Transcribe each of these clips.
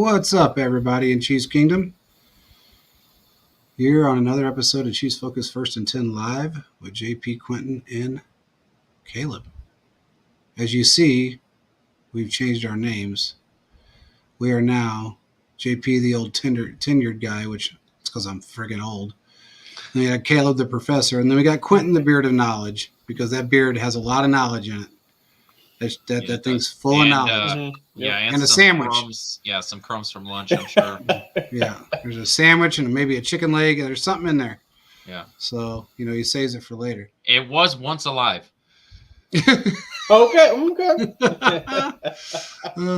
What's up, everybody in Chiefs Kingdom? Here on another episode of Chiefs Focus First and 10 Live with JP, Quentin, and Caleb. As you see, we've changed our names. We are now JP, the old tenured guy, which it's because I'm friggin' old. And we got Caleb, the professor, and then we got Quentin, the beard of knowledge, because that beard has a lot of knowledge in it. That thing's full of knowledge. Yeah, and a some sandwich. Crumbs, some crumbs from lunch, I'm sure. Yeah, there's a sandwich and maybe a chicken leg, and there's something in there. Yeah. So, he saves it for later. It was once alive. Okay. Oh,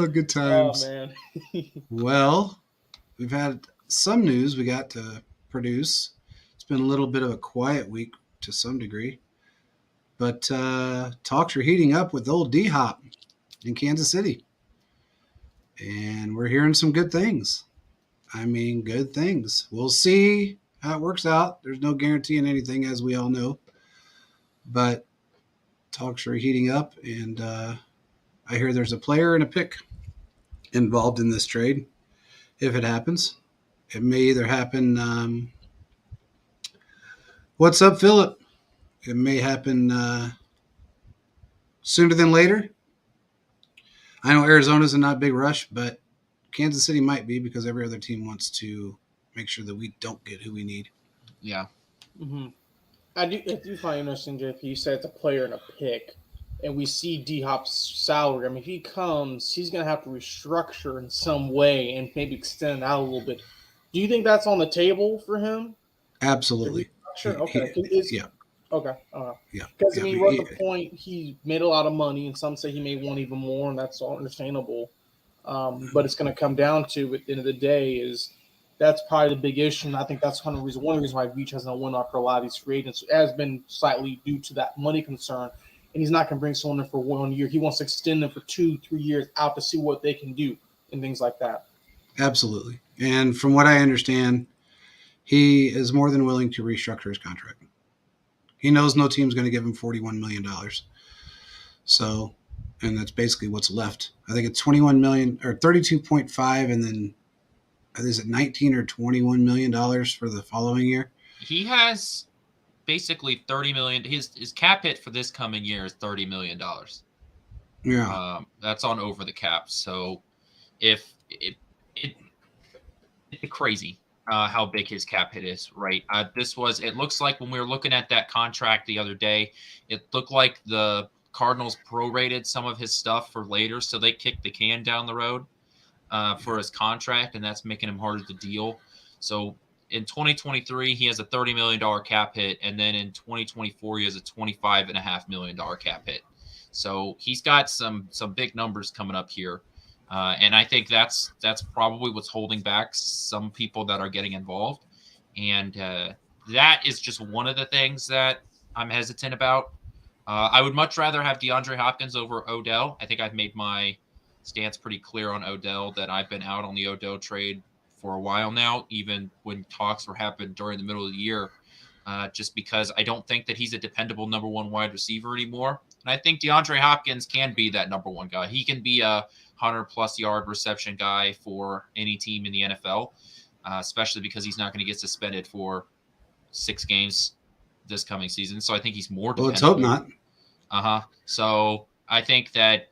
good times. Oh, man. Well, we've had some news we got to produce. It's been a little bit of a quiet week to some degree. But talks are heating up with old D-Hop in Kansas City. And we're hearing some good things. Good things. We'll see how it works out. There's no guarantee in anything, as we all know. But talks are heating up, and I hear there's a player and a pick involved in this trade. If it happens, it may either happen. What's up, Philip? It may happen sooner than later. I know Arizona's in not a big rush, but Kansas City might be because every other team wants to make sure that we don't get who we need. Yeah. Mm-hmm. I do find interesting, JP. You said it's a player and a pick, and we see D-Hop's salary. If he comes, he's going to have to restructure in some way and maybe extend it out a little bit. Do you think that's on the table for him? Absolutely. Sure. Okay. Yeah. Okay. Yeah. Because we're at the point he made a lot of money, and some say he may want even more, and that's all understandable. But it's going to come down to, at the end of the day, is that's probably the big issue. And I think that's one reason why Veach hasn't won after a lot of these free agents has been slightly due to that money concern. And he's not going to bring someone in for 1 year. He wants to extend them for 2-3 years out to see what they can do and things like that. Absolutely. And from what I understand, he is more than willing to restructure his contract. He knows no team's going to give him $41 million. So, and that's basically what's left. I think it's $21 million or 32.5, and then is it $19 or $21 million for the following year? He has basically $30 million. His cap hit for this coming year is $30 million. Yeah. That's on over the cap. So if it's crazy how big his cap hit is, right? It looks like when we were looking at that contract the other day, it looked like the Cardinals prorated some of his stuff for later. So they kicked the can down the road for his contract, and that's making him harder to deal. So in 2023, he has a $30 million cap hit, and then in 2024, he has a $25.5 million cap hit. So he's got some big numbers coming up here. And I think that's probably what's holding back some people that are getting involved. And that is just one of the things that I'm hesitant about. I would much rather have DeAndre Hopkins over Odell. I think I've made my stance pretty clear on Odell, that I've been out on the Odell trade for a while now, even when talks were happening during the middle of the year, just because I don't think that he's a dependable number one wide receiver anymore. And I think DeAndre Hopkins can be that number one guy. He can be a 100-plus yard reception guy for any team in the NFL, especially because he's not going to get suspended for 6 games this coming season. So I think he's more dependable. Let's hope not. So I think that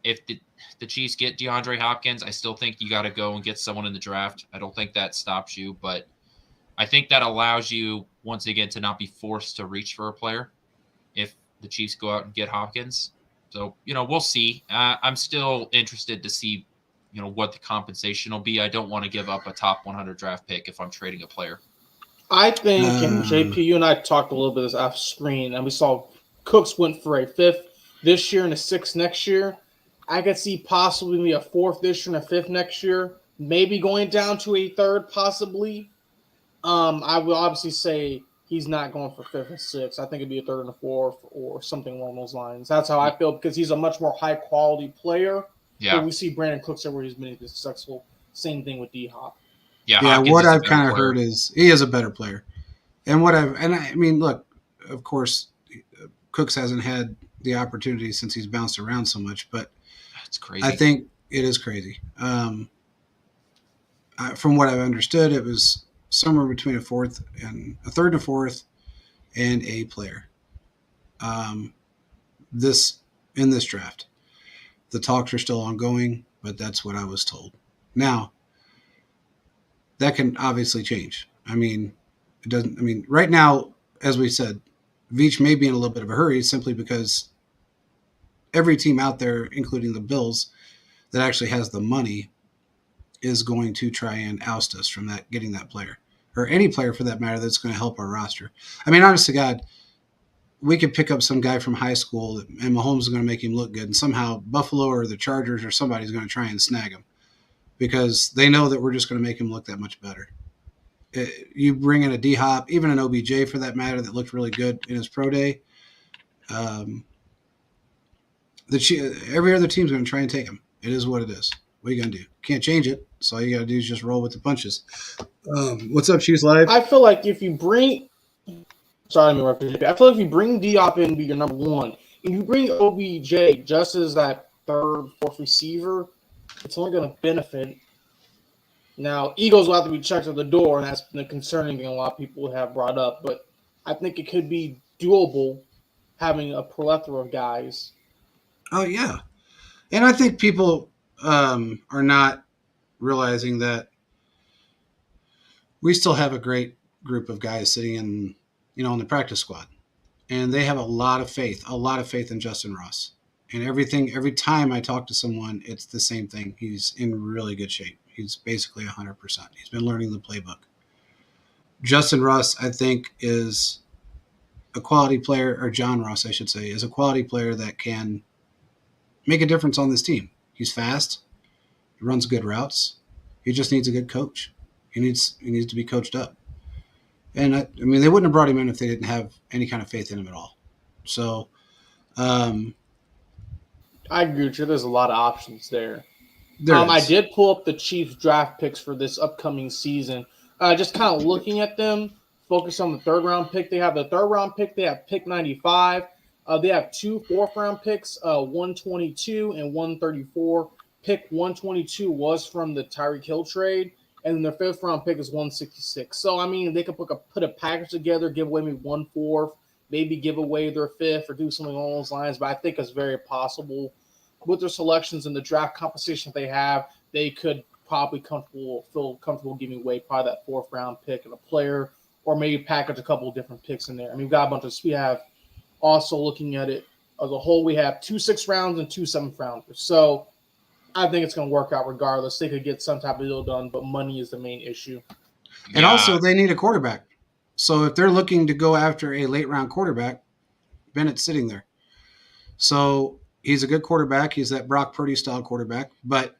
if the Chiefs get DeAndre Hopkins, I still think you got to go and get someone in the draft. I don't think that stops you, but I think that allows you, once again, to not be forced to reach for a player if the Chiefs go out and get Hopkins. So, we'll see. I'm still interested to see, what the compensation will be. I don't want to give up a top 100 draft pick if I'm trading a player. I think, and JP, you and I talked a little bit of this off screen, and we saw Cooks went for a 5th this year and a 6th next year. I could see possibly a 4th this year and a 5th next year, maybe going down to a 3rd possibly. I will obviously say he's not going for 5th and 6th. I think it'd be a 3rd and a 4th or something along those lines. That's how I feel, because he's a much more high quality player. Yeah. But we see Brandon Cooks everywhere he's been successful. Same thing with D-Hop. Yeah. What I've kind of heard is he is a better player. And look, of course, Cooks hasn't had the opportunity since he's bounced around so much, but it's crazy. I think it is crazy. from what I've understood, it was somewhere between a third and a fourth, and a player. This in this draft, the talks are still ongoing, but that's what I was told. Now, that can obviously change. I mean, it doesn't. I mean, right now, as we said, Veach may be in a little bit of a hurry simply because every team out there, including the Bills, that actually has the money, is going to try and oust us from that getting that player, or any player for that matter that's going to help our roster. I mean, honest to God, we could pick up some guy from high school, and Mahomes is going to make him look good, and somehow Buffalo or the Chargers or somebody's going to try and snag him because they know that we're just going to make him look that much better. You bring in a D-Hop, even an OBJ for that matter, that looked really good in his pro day. Every other team's going to try and take him. It is what it is. What are you going to do? Can't change it. So all you got to do is just roll with the punches. What's up, Chiefs Live? I feel like if you bring – sorry, I'm interrupting. I feel like if you bring Diop in to be your number one, if you bring OBJ just as that third, fourth receiver, it's only going to benefit. Now, Eagles will have to be checked at the door, and that's the concerning thing a lot of people have brought up. But I think it could be doable having a plethora of guys. Oh, yeah. And I think people are not realizing that we still have a great group of guys sitting in the practice squad. And they have a lot of faith in Justin Ross. And every time I talk to someone, it's the same thing. He's in really good shape. He's basically 100%. He's been learning the playbook. Justin Ross, I think, is a quality player, or John Ross, I should say, is a quality player that can make a difference on this team. He's fast. He runs good routes. He just needs a good coach. He needs to be coached up. And I mean, they wouldn't have brought him in if they didn't have any kind of faith in him at all. So, I agree with you. There's a lot of options there. there I is. did pull up the Chiefs draft picks for this upcoming season. Just kind of looking at them, focus on the third round pick. They have the third round pick. They have pick 95. They have 2 fourth round picks, 122 and 134. Pick 122 was from the Tyreek Hill trade, and then their fifth round pick is 166. So, I mean, they could put a package together, give away maybe 1/4, maybe give away their fifth or do something along those lines. But I think it's very possible with their selections and the draft composition they have, they could probably feel comfortable giving away probably that fourth round pick and a player, or maybe package a couple of different picks in there. I mean, we've got a bunch of – we have also looking at it as a whole, we have 2 6th rounds and 2 7th rounders. So I think it's going to work out regardless. They could get some type of deal done, but money is the main issue. And also, they need a quarterback. So if they're looking to go after a late-round quarterback, Bennett's sitting there. So he's a good quarterback. He's that Brock Purdy-style quarterback. But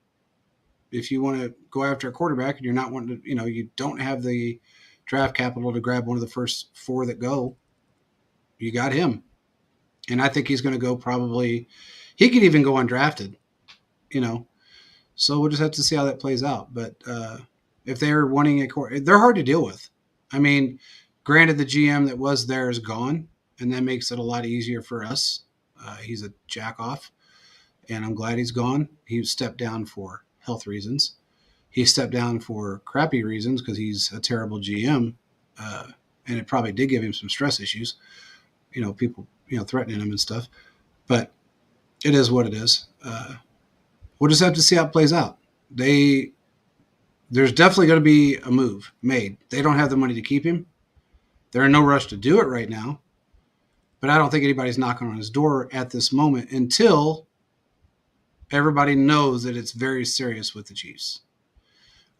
if you want to go after a quarterback and you're not wanting to, you don't have the draft capital to grab one of the first 4 that go, you got him. And I think he's going to go probably – he could even go undrafted, So we'll just have to see how that plays out. But if they're wanting they're hard to deal with. I mean, granted, the GM that was there is gone, and that makes it a lot easier for us. He's a jack-off, and I'm glad he's gone. He stepped down for health reasons. He stepped down for crappy reasons because he's a terrible GM, and it probably did give him some stress issues. People, threatening him and stuff. But it is what it is. We'll just have to see how it plays out. There's definitely going to be a move made. They don't have the money to keep him. They're in no rush to do it right now. But I don't think anybody's knocking on his door at this moment until everybody knows that it's very serious with the Chiefs.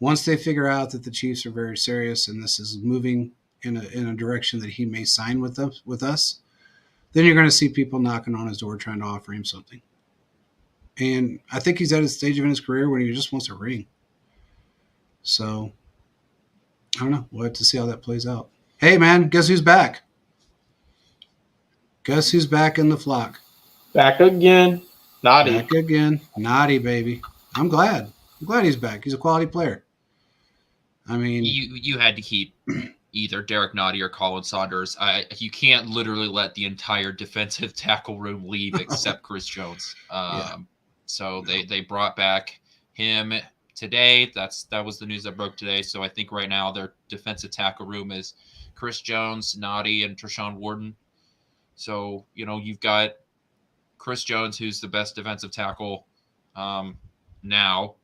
Once they figure out that the Chiefs are very serious and this is moving in a direction that he may sign with us, then you're going to see people knocking on his door trying to offer him something. And I think he's at a stage in his career when he just wants a ring. So, I don't know. We'll have to see how that plays out. Hey, man, guess who's back? Guess who's back in the flock? Back again. Naughty. Back again. Naughty, baby. I'm glad. He's back. He's a quality player. I mean, you had to keep either Derek Nottie or Colin Saunders. You can't literally let the entire defensive tackle room leave except Chris Jones. So they brought back him. today. That was the news that broke today. So I think right now their defensive tackle room is Chris Jones, Noddy, and Treshawn Warden. So, you've got Chris Jones, who's the best defensive tackle now.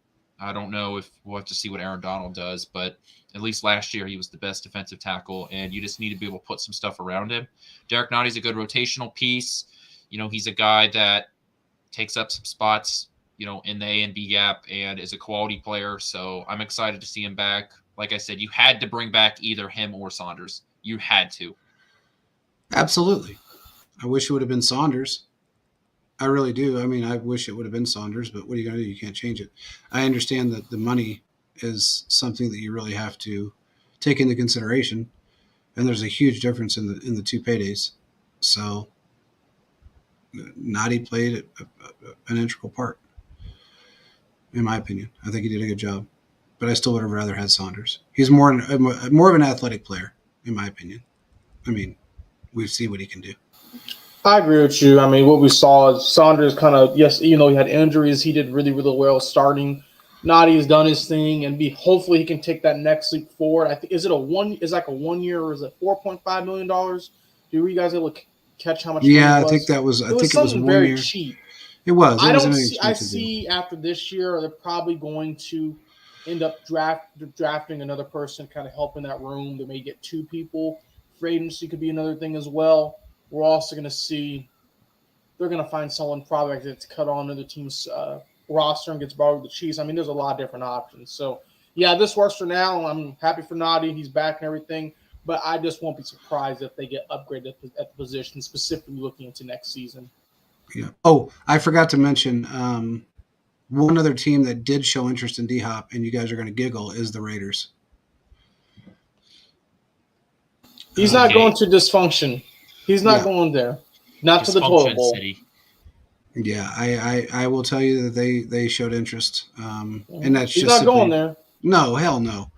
I don't know if we'll have to see what Aaron Donald does, but at least last year he was the best defensive tackle, and you just need to be able to put some stuff around him. Derek Notty's a good rotational piece. He's a guy that takes up some spots, in the A and B gap and is a quality player. So I'm excited to see him back. Like I said, you had to bring back either him or Saunders. You had to. Absolutely. I wish it would have been Saunders. I really do. I mean, I wish it would have been Saunders, but what are you going to do? You can't change it. I understand that the money is something that you really have to take into consideration, and there's a huge difference in the two paydays. So, Noddy played an integral part, in my opinion. I think he did a good job, but I still would have rather had Saunders. He's more of an athletic player, in my opinion. I mean, we've seen what he can do. I agree with you. I mean, what we saw is Saunders kind of, yes, he had injuries. He did really, really well starting. Noddy has done his thing, and hopefully he can take that next leap forward. I think is like a 1 year, or is it $4.5 million? Were you guys able to catch how much? Yeah, money it was? I think that was. I think it was 1 very year. cheap. It was. I was don't an see. I inexpensive deal. see after this year they're probably going to end up drafting another person, kind of helping that room. They may get two people. Free agency could be another thing as well. We're also going to see they're going to find someone probably that's cut on to the team's roster and gets brought with the Chiefs. I mean, there's a lot of different options. So, yeah, this works for now. I'm happy for Noddy. He's back and everything. But I just won't be surprised if they get upgraded at the position, specifically looking into next season. Yeah. Oh, I forgot to mention one other team that did show interest in D-Hop, and you guys are going to giggle, is the Raiders. He's not going to dysfunction. He's not going there. Not to the toilet bowl. City. Yeah, I will tell you that they showed interest, and that's He's just not going there. No, hell no.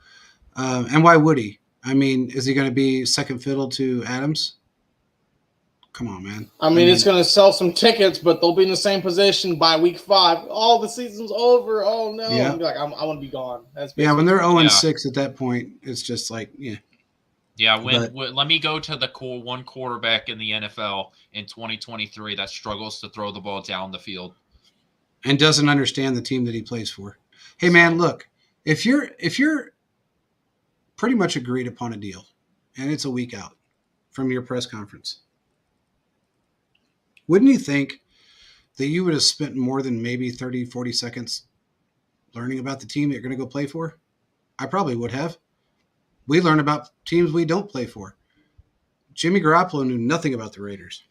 And why would he? I mean, is he going to be second fiddle to Adams? Come on, man. I mean, it's going to sell some tickets, but they'll be in the same position by week 5. Oh, the season's over. Oh no! Yeah. Be like, I want to be gone. When they're 0-6 at that point, it's just like, yeah. Yeah, let me go to the one quarterback in the NFL in 2023 that struggles to throw the ball down the field and doesn't understand the team that he plays for. Hey, man, look, if you're pretty much agreed upon a deal and it's a week out from your press conference, wouldn't you think that you would have spent more than maybe 30, 40 seconds learning about the team that you're going to go play for? I probably would have. We learn about teams we don't play for. Jimmy Garoppolo knew nothing about the Raiders.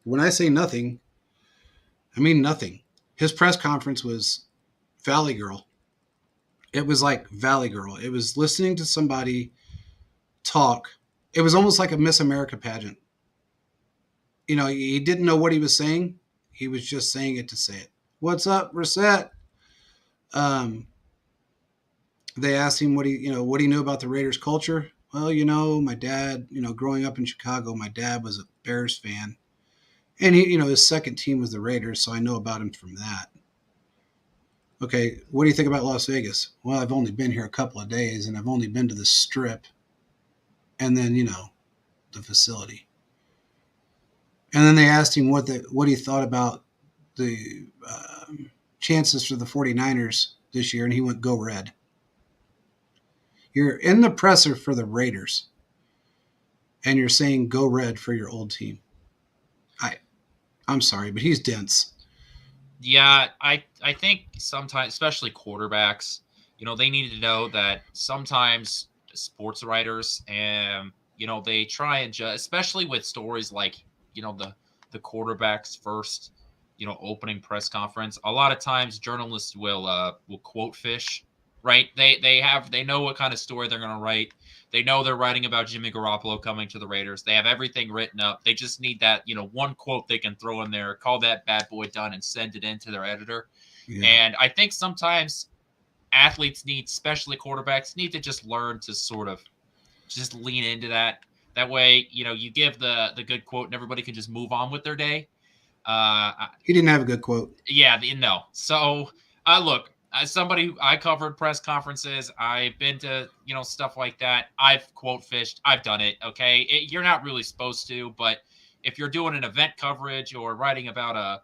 When I say nothing, I mean nothing. His press conference was Valley Girl. It was like Valley Girl. It was listening to somebody talk. It was almost like a Miss America pageant. He didn't know what he was saying. He was just saying it to say it. What's up, Reset? They asked him what he knew about the Raiders culture. Well, my dad, growing up in Chicago, my dad was a Bears fan. And he, his second team was the Raiders, so I know about him from that. Okay, what do you think about Las Vegas? Well, I've only been here a couple of days, and I've only been to the Strip. And then, the facility. And then they asked him what he thought about the chances for the 49ers this year, and he went, "Go Red." You're in the presser for the Raiders, and you're saying "Go Red" for your old team. I'm sorry, but he's dense. Yeah, I think sometimes, especially quarterbacks, they need to know that sometimes sports writers and they try and especially with stories like the quarterback's first opening press conference. A lot of times journalists will quote fish. Right, they know what kind of story they're going to write. They know they're writing about Jimmy Garoppolo coming to the Raiders. They have everything written up. They just need that one quote they can throw in there, call that bad boy done, and send it in to their editor. Yeah. And I think sometimes athletes especially quarterbacks, need to just learn to sort of just lean into that. That way, you give the good quote, and everybody can just move on with their day. He didn't have a good quote. Yeah, no. So look. as somebody I covered press conferences, I've been to stuff like that. I've quote fished. I've done it. Okay, you're not really supposed to, but if you're doing an event coverage or writing about a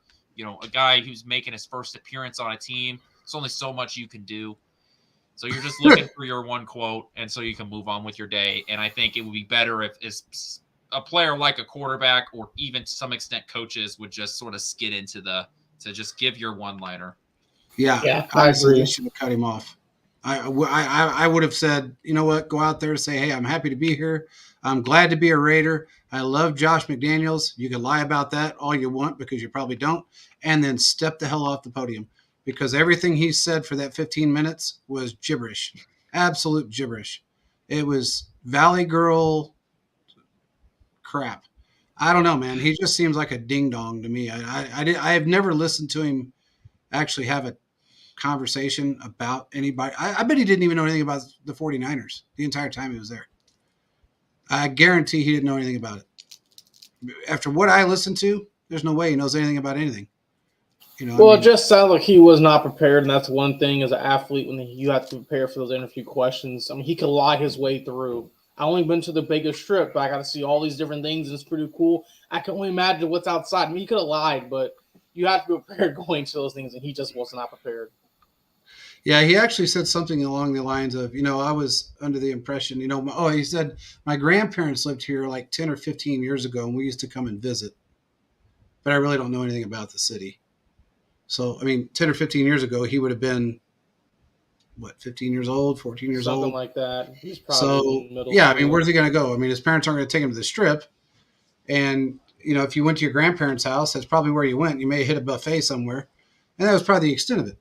guy who's making his first appearance on a team, it's only so much you can do. So you're just looking for your one quote, and so you can move on with your day. And I think it would be better if a player like a quarterback or even to some extent coaches would just sort of skid into to just give your one-liner. Yeah, I agree. They should have cut him off. I would have said, you know what, go out there and say, hey, I'm happy to be here. I'm glad to be a Raider. I love Josh McDaniels. You can lie about that all you want because you probably don't. And then step the hell off the podium because everything he said for that 15 minutes was gibberish, absolute gibberish. It was Valley Girl crap. I don't know, man. He just seems like a ding dong to me. I have never listened to him actually have a conversation about anybody. I bet he didn't even know anything about the 49ers the entire time he was there. I guarantee he didn't know anything about it. After what I listened to, there's no way he knows anything about anything. Well, it just sounded like he was not prepared, and that's one thing as an athlete when you have to prepare for those interview questions. I mean, he could lie his way through. I only been to the biggest strip, but I got to see all these different things, and it's pretty cool. I can only imagine what's outside. I mean, he could have lied, but you have to be prepared going to those things, and he just was not prepared. Yeah, he actually said something along the lines of, I was under the impression, he said, my grandparents lived here like 10 or 15 years ago, and we used to come and visit. But I really don't know anything about the city. So, 10 or 15 years ago, he would have been, 15 years old, 14 years old? Something like that. He's probably in middle school. Where's he going to go? His parents aren't going to take him to the strip. And, if you went to your grandparents' house, that's probably where you went. You may have hit a buffet somewhere. And that was probably the extent of it.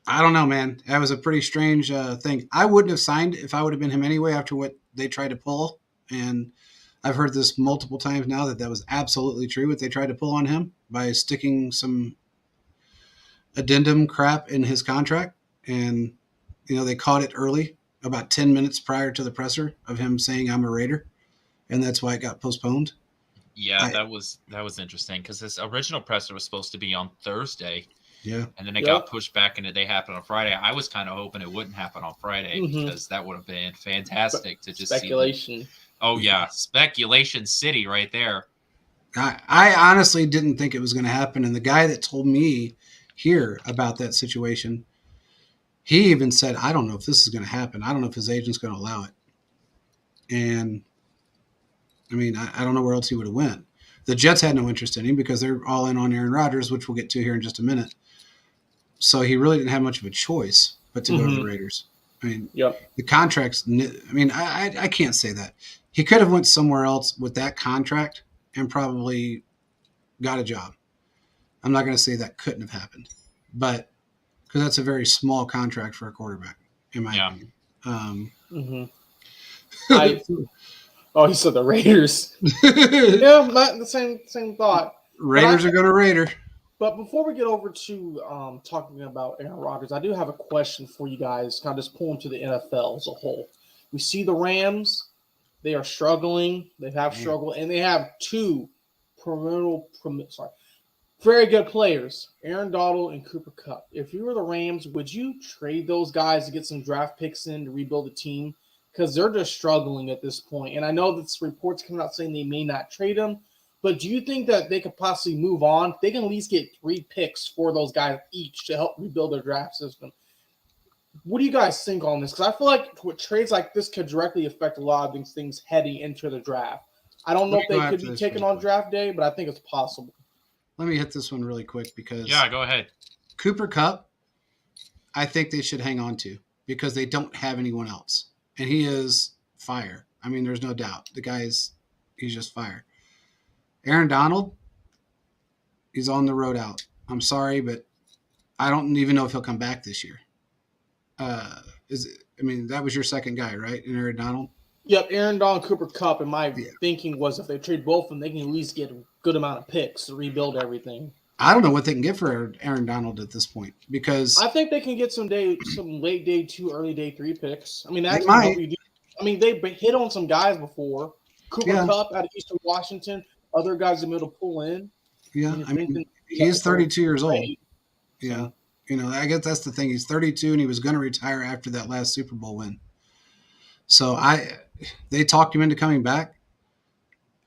I don't know, man. That was a pretty strange thing. I wouldn't have signed if I would have been him anyway after what they tried to pull. And I've heard this multiple times now that was absolutely true, what they tried to pull on him by sticking some addendum crap in his contract. And, they caught it early, about 10 minutes prior to the presser of him saying, I'm a Raider. And that's why it got postponed. Yeah, that was interesting because this original presser was supposed to be on Thursday. Yeah. And then it got pushed back and they happened on Friday. I was kind of hoping it wouldn't happen on Friday because that would have been fantastic to just speculation. Oh, yeah. Speculation city right there. I honestly didn't think it was going to happen. And the guy that told me here about that situation, he even said, I don't know if this is going to happen. I don't know if his agent's going to allow it. And, I don't know where else he would have went. The Jets had no interest in him because they're all in on Aaron Rodgers, which we'll get to here in just a minute. So he really didn't have much of a choice but to go to the Raiders. The contracts, I can't say that. He could have went somewhere else with that contract and probably got a job. I'm not going to say that couldn't have happened, but because that's a very small contract for a quarterback, in my opinion. He said the Raiders. Yeah, the same thought. Raiders are going to Raider. But before we get over to talking about Aaron Rodgers, I do have a question for you guys, kind of just pulling to the NFL as a whole. We see the Rams. They are struggling. They have struggled, and they have two very good players, Aaron Donald and Cooper Kupp. If you were the Rams, would you trade those guys to get some draft picks in to rebuild the team? Because they're just struggling at this point. And I know that reports coming out saying they may not trade them. But do you think that they could possibly move on? They can at least get 3 picks for those guys each to help rebuild their draft system. What do you guys think on this? Because I feel like with trades like this could directly affect a lot of these things heading into the draft. I don't know if they could be taken on draft day, but I think it's possible. Let me hit this one really quick because go ahead. Cooper Kupp, I think they should hang on to because they don't have anyone else. And he is fire. There's no doubt. The guy he's just fire. Aaron Donald, he's on the road out. I'm sorry, but I don't even know if he'll come back this year. That was your second guy, right? And Aaron Donald? Yep, Aaron Donald, Cooper Kupp, and my thinking was if they trade both of them, they can at least get a good amount of picks to rebuild everything. I don't know what they can get for Aaron Donald at this point because I think they can get some late day 2, early day 3 picks. they That's might. what we do. They hit on some guys before. Cooper Kupp out of Eastern Washington. Other guys have been able to pull in. Yeah, he's 32 years old. Yeah, I guess that's the thing. He's 32 and he was going to retire after that last Super Bowl win. So they talked him into coming back.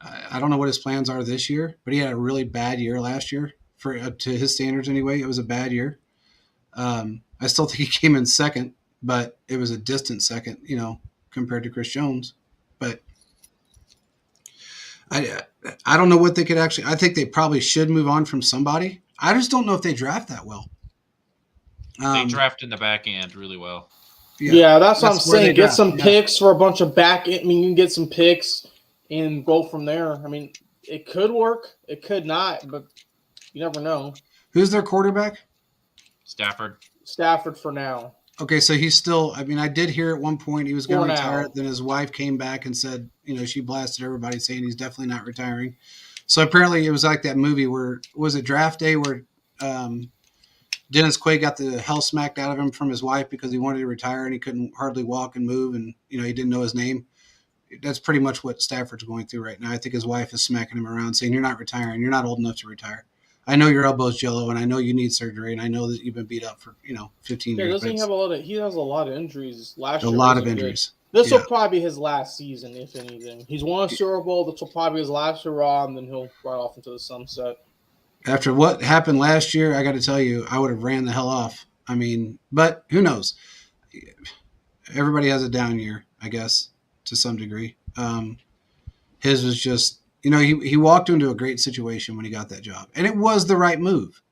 I don't know what his plans are this year, but he had a really bad year last year to his standards anyway. It was a bad year. I still think he came in second, but it was a distant second, compared to Chris Jones. But I don't know what they could actually. I think they probably should move on from somebody. I just don't know if they draft that well. They draft in the back end really well. Yeah, that's what I'm where they saying. Get draft. some picks for a bunch of back. I mean, you can get some picks and go from there. I mean, it could work. It could not, but you never know. Who's their quarterback? Stafford for now. Okay, so he's still. I mean, I did hear at one point he was going to retire. now. Then his wife came back and said, she blasted everybody saying he's definitely not retiring. So apparently, it was like that movie where was it Draft Day where Dennis Quaid got the hell smacked out of him from his wife because he wanted to retire and he couldn't hardly walk and move and he didn't know his name. That's pretty much what Stafford's going through right now. I think his wife is smacking him around saying, "You're not retiring. You're not old enough to retire. I know your elbow's jello, and I know you need surgery, and I know that you've been beat up for 15 years." Doesn't he have a lot of? He has a lot of injuries. Last year, a lot of injuries. This will probably be his last season, if anything. He's won a Super Bowl. This will probably be his last hurrah, and then he'll ride off into the sunset. After what happened last year, I got to tell you, I would have ran the hell off. I mean, but who knows? Everybody has a down year, I guess, to some degree. His was just, he walked into a great situation when he got that job. And it was the right move.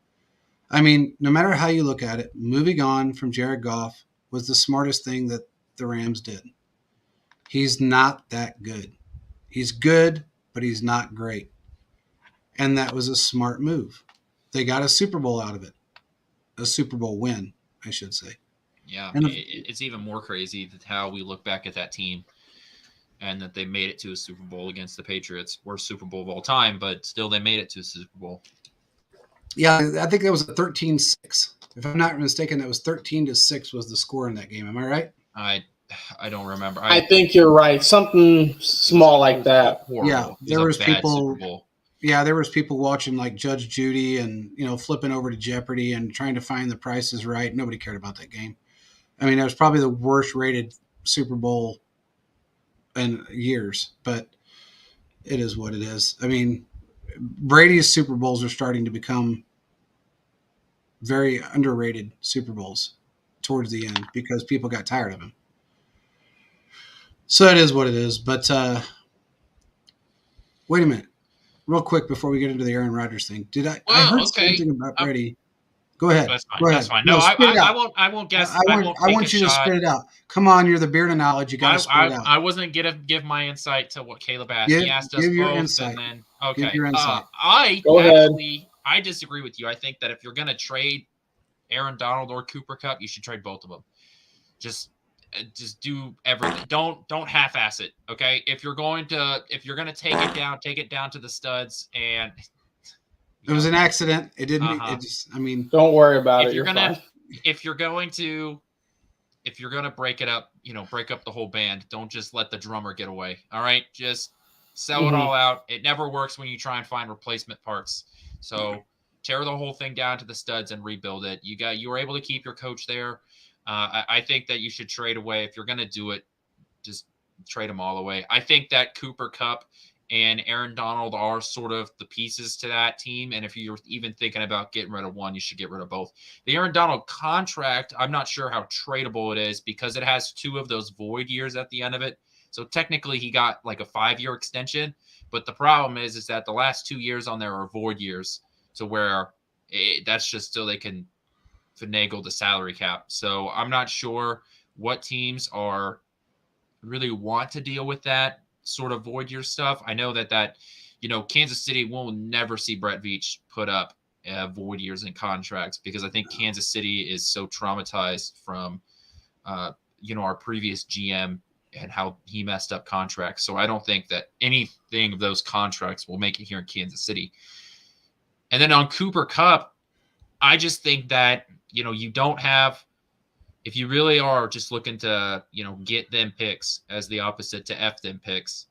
I mean, no matter how you look at it, moving on from Jared Goff was the smartest thing that the Rams did. He's not that good. He's good, but he's not great. And that was a smart move. They got a Super Bowl out of it. A Super Bowl win, I should say. Yeah, and it's even more crazy that how we look back at that team and that they made it to a Super Bowl against the Patriots. Worst Super Bowl of all time, but still they made it to a Super Bowl. Yeah, I think that was a 13-6. If I'm not mistaken, that was 13-6 was the score in that game. Am I right? I don't remember. I think you're right. Something small like that. Horrible. Yeah, there was people. Super Bowl. Yeah, there was people watching like Judge Judy and flipping over to Jeopardy and trying to find the prices right. Nobody cared about that game. I mean, it was probably the worst rated Super Bowl in years, but it is what it is. I mean, Brady's Super Bowls are starting to become very underrated Super Bowls towards the end because people got tired of him. So it is what it is. But wait a minute. Real quick before we get into the Aaron Rodgers thing. I heard something about Brady. Go ahead. That's fine. Go ahead. That's fine. No, I won't guess. I want you to spit it out. Come on, you're the beard of knowledge. You got to spit it out. I wasn't gonna give my insight to what Caleb asked. Give, he asked us give your both, insight. and then okay. Give your insight. I disagree with you. I think that if you're gonna trade Aaron Donald or Cooper Kupp, you should trade both of them. Just do everything. Don't half-ass it. Okay. If you're gonna take it down to the studs and. It was an accident. It didn't. It just. I mean, don't worry about it. If you're going to break it up, break up the whole band. Don't just let the drummer get away. All right, just sell it all out. It never works when you try and find replacement parts. So tear the whole thing down to the studs and rebuild it. You were able to keep your coach there. I think that you should trade away if you're going to do it. Just trade them all away. I think that Cooper Kupp and Aaron Donald are sort of the pieces to that team. And if you're even thinking about getting rid of one, you should get rid of both. The Aaron Donald contract, I'm not sure how tradable it is because it has 2 of those void years at the end of it. So technically he got like a 5-year extension. But the problem is that the last 2 years on there are void years to where that's just so they can finagle the salary cap. So I'm not sure what teams really want to deal with that sort of void year stuff. I know that Kansas City will never see Brett Veach put up void years in contracts because I think Kansas City is so traumatized from our previous GM and how he messed up contracts. So I don't think that anything of those contracts will make it here in Kansas City. And then on Cooper Kupp, I just think that you don't have, if you really are just looking to, get them picks as the opposite to F them picks,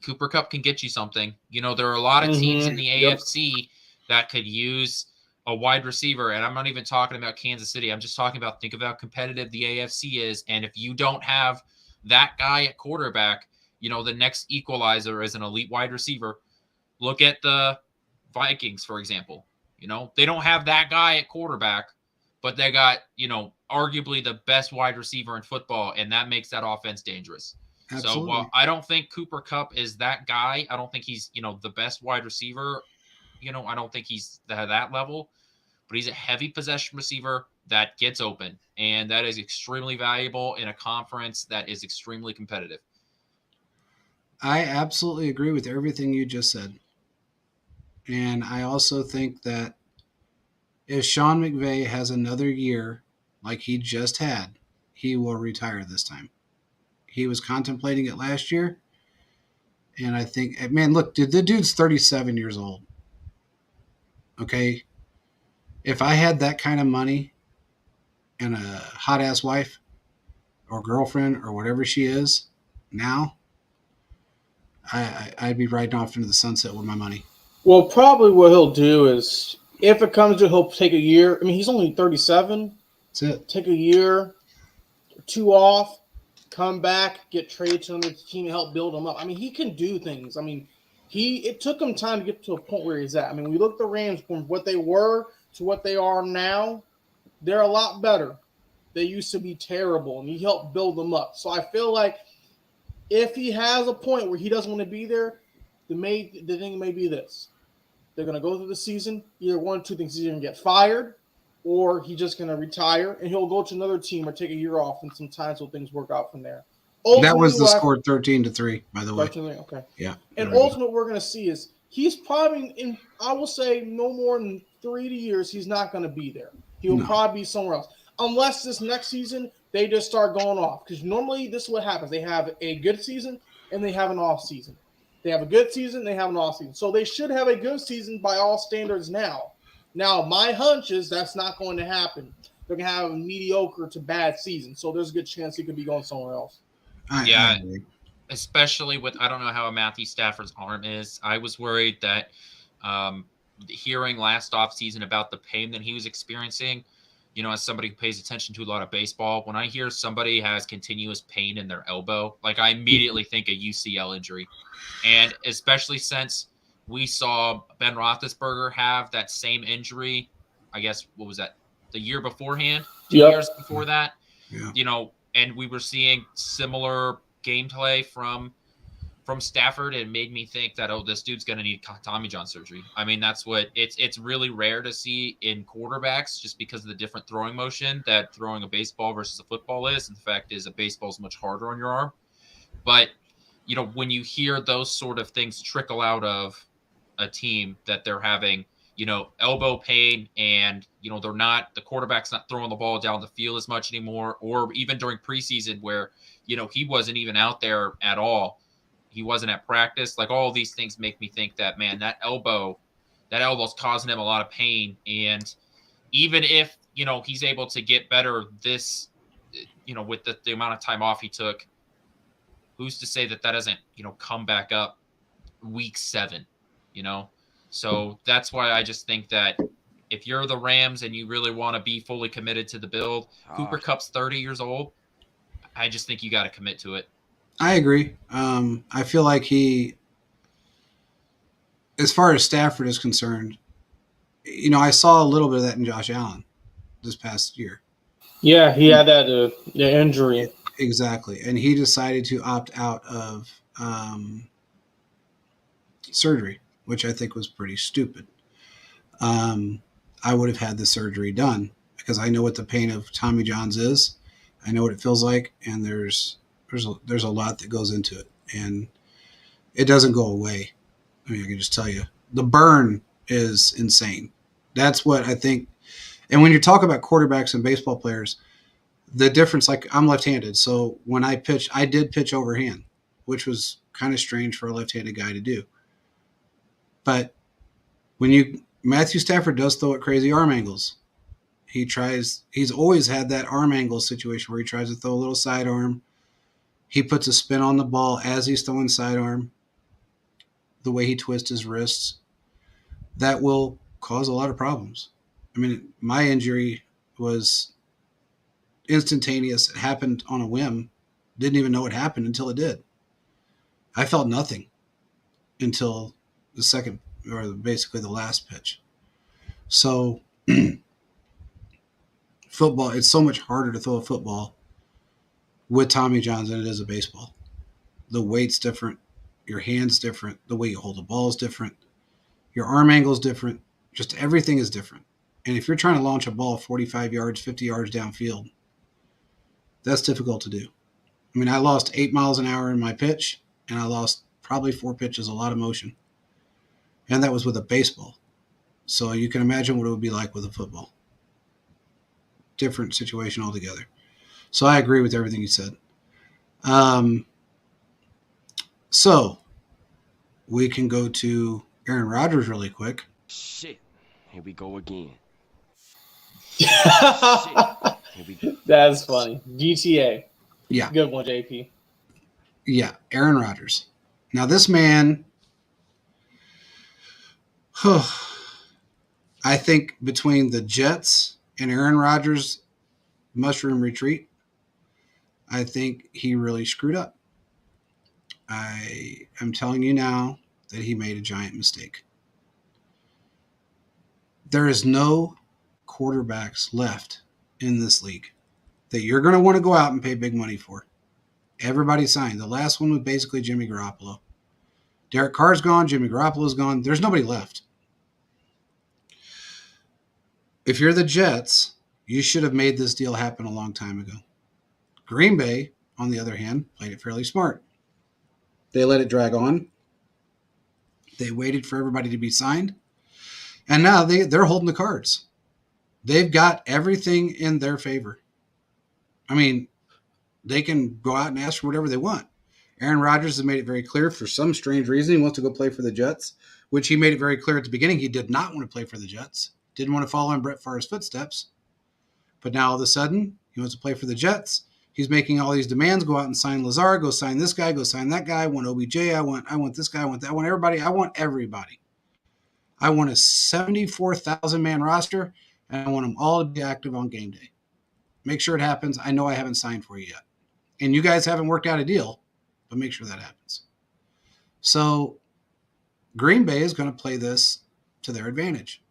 Cooper Kupp can get you something. There are a lot of teams in the AFC that could use a wide receiver, and I'm not even talking about Kansas City. I'm just talking about, think about how competitive the AFC is. And if you don't have that guy at quarterback, the next equalizer is an elite wide receiver. Look at the Vikings, for example. They don't have that guy at quarterback, but they got, arguably the best wide receiver in football, and that makes that offense dangerous. Absolutely. So while I don't think Cooper Kupp is that guy, I don't think he's, the best wide receiver. I don't think he's that level, but he's a heavy possession receiver that gets open, and that is extremely valuable in a conference that is extremely competitive. I absolutely agree with everything you just said. And I also think that if Sean McVay has another year like he just had, he will retire this time. He was contemplating it last year. And I think, man, look, dude, the dude's 37 years old. Okay. If I had that kind of money and a hot ass wife or girlfriend or whatever she is now, I'd be riding off into the sunset with my money. Well, probably what he'll do is, if it comes to, he'll take a year. I mean, he's only 37. That's it. Take a year or two off, come back, get traded to another team to help build him up. I mean, he can do things. I mean, it took him time to get to a point where he's at. I mean, we look at the Rams from what they were to what they are now. They're a lot better. They used to be terrible, and he helped build them up. So I feel like if he has a point where he doesn't want to be there, the thing may be this. They're going to go through the season. Either one or two things. He's either going to get fired or he's just going to retire, and he'll go to another team or take a year off, and sometimes will things work out from there. Ultimately, that was the score 13-3, by the way. 13-3, okay. Yeah. And ultimately, what we're going to see is he's probably, I will say, no more than 3 years, he's not going to be there. He will probably be somewhere else. Unless this next season, they just start going off. Because normally, this is what happens. They have a good season, and they have an off season. They have a good season, they have an off season. So they should have a good season by all standards now. Now, my hunch is that's not going to happen. They're going to have a mediocre to bad season. So there's a good chance he could be going somewhere else. Yeah, especially with, I don't know how Matthew Stafford's arm is. I was worried that hearing last offseason about the pain that he was experiencing, as somebody who pays attention to a lot of baseball, when I hear somebody has continuous pain in their elbow, like I immediately think a UCL injury. And especially since we saw Ben Roethlisberger have that same injury, I guess, what was that, the year beforehand, 2 years before that, and we were seeing similar gameplay from Stafford. It made me think that, this dude's going to need Tommy John surgery. I mean, that's what it's really rare to see in quarterbacks just because of the different throwing motion that throwing a baseball versus a football is. And the fact is a baseball is much harder on your arm. But, when you hear those sort of things trickle out of a team that they're having, elbow pain and, the quarterback's not throwing the ball down the field as much anymore, or even during preseason where, he wasn't even out there at all. He wasn't at practice. Like, all these things make me think that, man, that elbow's causing him a lot of pain. And even if, he's able to get better this, with the amount of time off he took, who's to say that doesn't, come back up week 7, So that's why I just think that if you're the Rams and you really want to be fully committed to the build, Cooper Kupp's 30 years old. I just think you got to commit to it. I agree. I feel like as far as Stafford is concerned, I saw a little bit of that in Josh Allen this past year. Yeah, he had that the injury. Exactly. And he decided to opt out of surgery, which I think was pretty stupid. I would have had the surgery done because I know what the pain of Tommy John's is. I know what it feels like, and there's a lot that goes into it, and it doesn't go away. I mean, I can just tell you, the burn is insane. That's what I think. And when you talk about quarterbacks and baseball players, the difference, like I'm left-handed, so when I pitched, I did pitch overhand, which was kind of strange for a left-handed guy to do. But Matthew Stafford does throw at crazy arm angles. He's always had that arm angle situation where he tries to throw a little sidearm. He puts a spin on the ball as he's throwing sidearm. The way he twists his wrists, that will cause a lot of problems. I mean, my injury was instantaneous. It happened on a whim. Didn't even know it happened until it did. I felt nothing until the second, or basically the last pitch. So football, it's so much harder to throw a football with Tommy Johns than it is a baseball. The weight's different. Your hand's different. The way you hold the ball is different. Your arm angle is different. Just everything is different. And if you're trying to launch a ball 45 yards, 50 yards downfield, that's difficult to do. I mean, I lost 8 miles an hour in my pitch, and I lost probably 4 pitches, a lot of motion. And that was with a baseball. So you can imagine what it would be like with a football. Different situation altogether. So I agree with everything you said. So we can go to Aaron Rodgers really quick. Shit. Here we go again. That's funny. GTA. Yeah. Good one, JP. Yeah, Aaron Rodgers. Now this man, I think between the Jets and Aaron Rodgers' mushroom retreat, I think he really screwed up. I am telling you now that he made a giant mistake. There is no quarterbacks left in this league that you're going to want to go out and pay big money for. Everybody signed. The last one was basically Jimmy Garoppolo. Derek Carr's gone. Jimmy Garoppolo's gone. There's nobody left. If you're the Jets, you should have made this deal happen a long time ago. Green Bay, on the other hand, played it fairly smart. They let it drag on. They waited for everybody to be signed. And now they're holding the cards. They've got everything in their favor. I mean, they can go out and ask for whatever they want. Aaron Rodgers has made it very clear for some strange reason he wants to go play for the Jets, which he made it very clear at the beginning he did not want to play for the Jets. Didn't want to follow in Brett Favre's footsteps. But now all of a sudden, he wants to play for the Jets. He's making all these demands. Go out and sign Lazard. Go sign this guy. Go sign that guy. I want OBJ. I want this guy. I want that. I want everybody. I want everybody. I want a 74,000-man roster, and I want them all to be active on game day. Make sure it happens. I know I haven't signed for you yet. And you guys haven't worked out a deal, but make sure that happens. So Green Bay is going to play this to their advantage.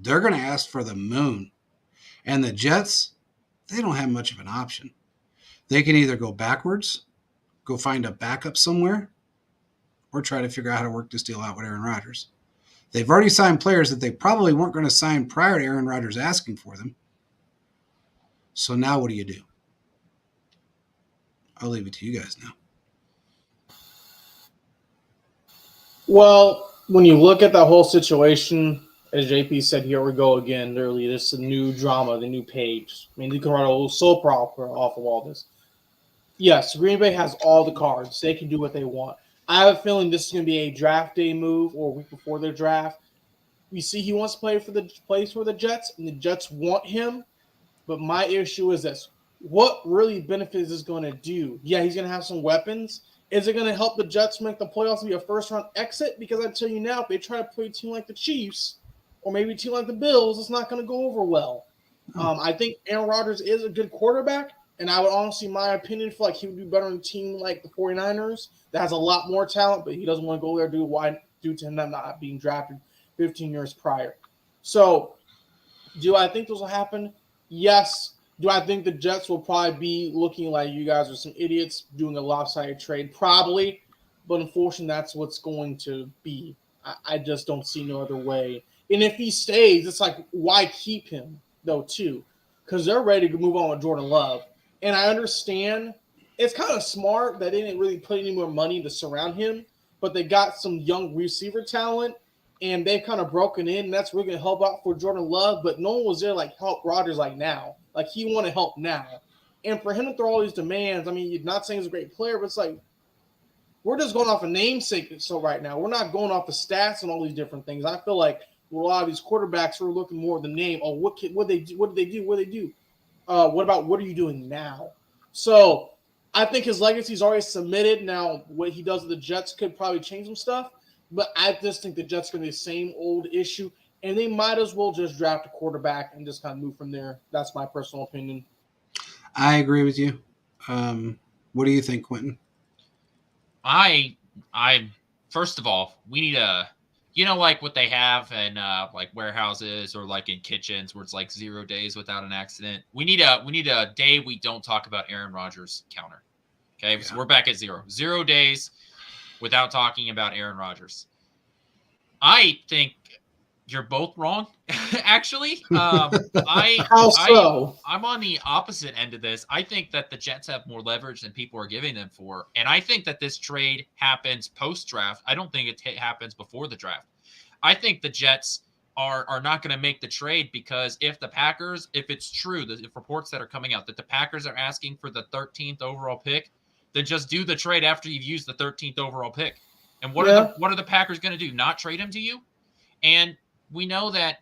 They're going to ask for the moon. And the Jets, they don't have much of an option. They can either go backwards, go find a backup somewhere, or try to figure out how to work this deal out with Aaron Rodgers. They've already signed players that they probably weren't going to sign prior to Aaron Rodgers asking for them. So now what do you do? I'll leave it to you guys now. Well, when you look at that whole situation, as JP said, here we go again. Literally, this is a new drama, the new page. I mean, you can write a little soap opera off of all this. Yes, Green Bay has all the cards. They can do what they want. I have a feeling this is going to be a draft day move or a week before their draft. We see he wants to play for the Jets, and the Jets want him. But my issue is this. What really benefits is this going to do? Yeah, he's going to have some weapons. Is it going to help the Jets make the playoffs and be a first-round exit? Because I tell you now, if they try to play a team like the Chiefs or maybe a team like the Bills, it's not going to go over well. I think Aaron Rodgers is a good quarterback, and I would honestly, my opinion, feel like he would be better on a team like the 49ers that has a lot more talent, but he doesn't want to go there due to him not being drafted 15 years prior. So do I think this will happen? Yes. Do I think the Jets will probably be looking like you guys are some idiots doing a lopsided trade? Probably. But unfortunately, that's what's going to be. I just don't see no other way. And if he stays, it's like, why keep him, though, too? Because they're ready to move on with Jordan Love. And I understand it's kind of smart that they didn't really put any more money to surround him, but they got some young receiver talent, and they've kind of broken in, and that's really going to help out for Jordan Love. But no one was there like help Rodgers like now. Like, he wanted help now. And for him to throw all these demands, I mean, you're not saying he's a great player, but it's like, we're just going off a namesake so right now. We're not going off the stats and all these different things. I feel like with a lot of these quarterbacks, we're looking more at the name. Oh, what did they do? What are you doing now? So I think his legacy is already submitted. Now, what he does with the Jets could probably change some stuff. But I just think the Jets are going to be the same old issue. and they might as well just draft a quarterback and just kind of move from there. That's my personal opinion. I agree with you. What do you think, Quentin? I first of all, we need a, like what they have in like warehouses or like in kitchens where it's like 0 days without an accident. We need a day we don't talk about Aaron Rodgers counter. Okay, so we're back at 0 days without talking about Aaron Rodgers. I think you're both wrong, actually. How so? I'm on the opposite end of this. I think that the Jets have more leverage than people are giving them for. And I think that this trade happens post-draft. I don't think it happens before the draft. I think the Jets are not going to make the trade because if it's true, if reports that are coming out that the Packers are asking for the 13th overall pick, then just do the trade after you've used the 13th overall pick. And what are the Packers going to do? Not trade him to you? And we know that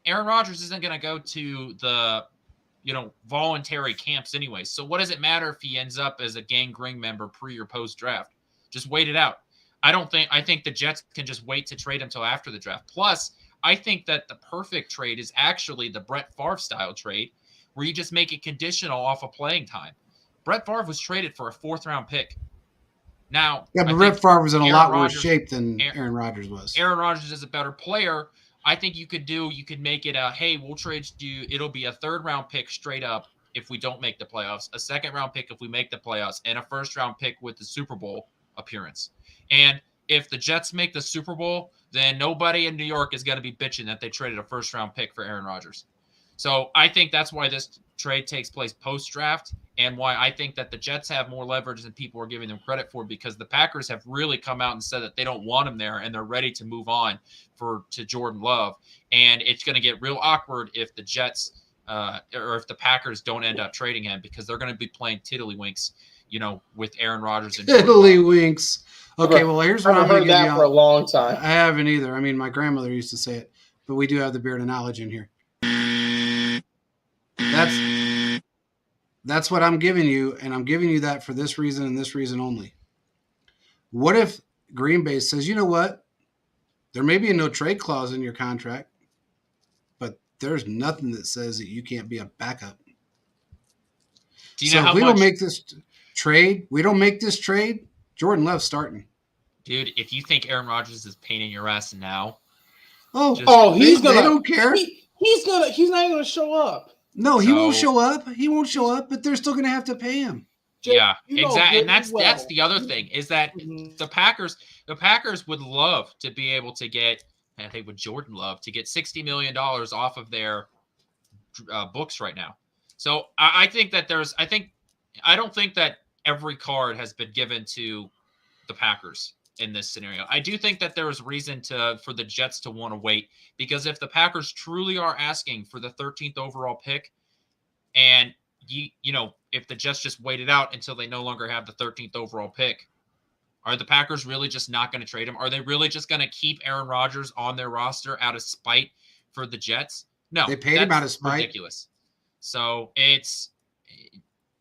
Aaron Rodgers isn't going to go to the, voluntary camps anyway. So what does it matter if he ends up as a gang ring member pre or post draft? Just wait it out. I think the Jets can just wait to trade him until after the draft. Plus, I think that the perfect trade is actually the Brett Favre style trade where you just make it conditional off of playing time. Brett Favre was traded for a 4th round pick. Now, yeah, but Brett Favre was in a lot worse shape than Aaron Rodgers was. Aaron Rodgers is a better player. I think you could make it hey, we'll trade you. It'll be a 3rd round pick straight up if we don't make the playoffs, a 2nd round pick if we make the playoffs, and a 1st round pick with the Super Bowl appearance. And if the Jets make the Super Bowl, then nobody in New York is going to be bitching that they traded a 1st round pick for Aaron Rodgers. So I think that's why this trade takes place post-draft and why I think that the Jets have more leverage than people are giving them credit for because the Packers have really come out and said that they don't want him there and they're ready to move on to Jordan Love. And it's going to get real awkward if the Jets or if the Packers don't end up trading him because they're going to be playing tiddlywinks, with Aaron Rodgers and tiddlywinks. Okay, well, here's what I'm going to give you. I've heard that for a long time. I haven't either. I mean, my grandmother used to say it, but we do have the beard of knowledge in here. That's what I'm giving you, and I'm giving you that for this reason and this reason only. What if Green Bay says, you know what? There may be a no trade clause in your contract, but there's nothing that says that you can't be a backup. Do you know how if we much... don't make this trade, Jordan Love's starting. Dude, if you think Aaron Rodgers is pain in your ass now, they don't care. He's not even gonna show up. No, he won't show up. He won't show up, but they're still gonna have to pay him. Yeah, exactly. And that's the other thing is that the Packers would love to be able to get, I think with Jordan Love, to get $60 million off of their books right now. So I think that I don't think that every card has been given to the Packers in this scenario. I do think that there is reason for the Jets to want to wait because if the Packers truly are asking for the 13th overall pick and if the Jets just wait it out until they no longer have the 13th overall pick, are the Packers really just not going to trade him? Are they really just going to keep Aaron Rodgers on their roster out of spite for the Jets? No, they paid him out of spite. Ridiculous. So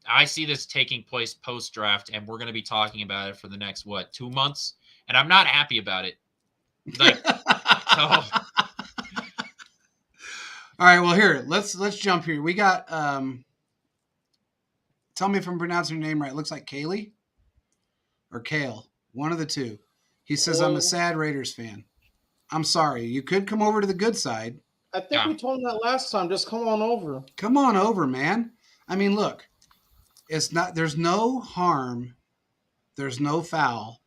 I see this taking place post-draft, and we're going to be talking about it for the next, 2 months? And I'm not happy about it. All right, well, here, let's jump here. We got, tell me if I'm pronouncing your name right. It looks like Kaylee or Kale, one of the two. He says, I'm a sad Raiders fan. I'm sorry. You could come over to the good side. I think we told him that last time. Just come on over. Come on over, man. I mean, look, there's no harm. There's no foul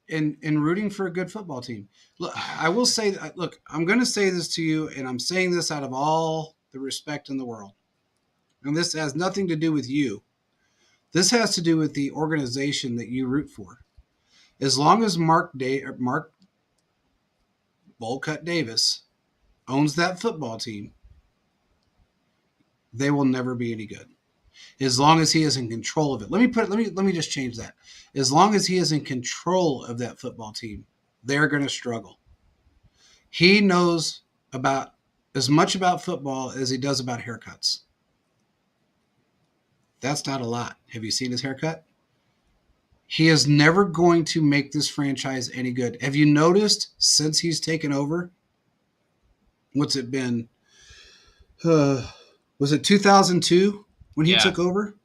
in rooting for a good football team. Look, I will say that, look, I'm going to say this to you, and I'm saying this out of all the respect in the world. And this has nothing to do with you. This has to do with the organization that you root for. As long as Mark Bullcut Davis owns that football team, they will never be any good. As long as he is in control of it. Let me just change that. As long as he is in control of that football team, they're going to struggle. He knows about as much about football as he does about haircuts. That's not a lot. Have you seen his haircut? He is never going to make this franchise any good. Have you noticed since he's taken over, what's it been? Was it 2002 when he Yeah. took over?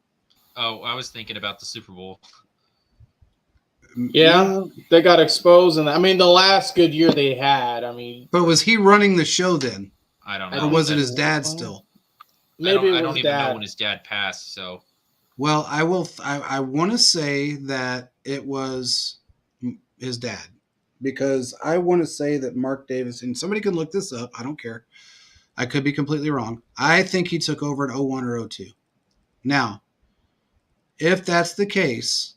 Oh, I was thinking about the Super Bowl. Yeah, they got exposed, and I mean the last good year they had. I mean, But was he running the show then? I don't I know. Or was it think his so. dad still? Maybe I it don't was even know dad. when his dad passed. So Well, I want to say that it was his dad, because I want to say that Mark Davis, and somebody can look this up. I don't care. I could be completely wrong. I think he took over in 01 or 02. Now, if that's the case,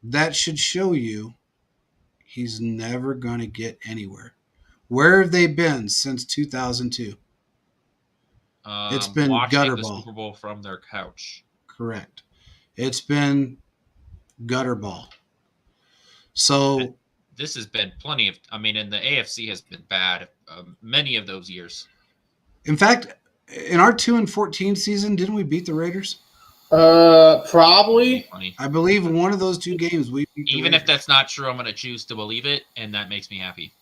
that should show you he's never going to get anywhere. Where have they been since 2002? It's been watching gutter the ball. Super Bowl from their couch. Correct. It's been gutter ball. So This has been plenty of. I mean, and the AFC has been bad many of those years. in fact, in our 2-14 season, didn't we beat the Raiders? Probably. Funny. I believe in one of those two games we beat the Even if Raiders. that's not true, I'm going to choose to believe it, and that makes me happy.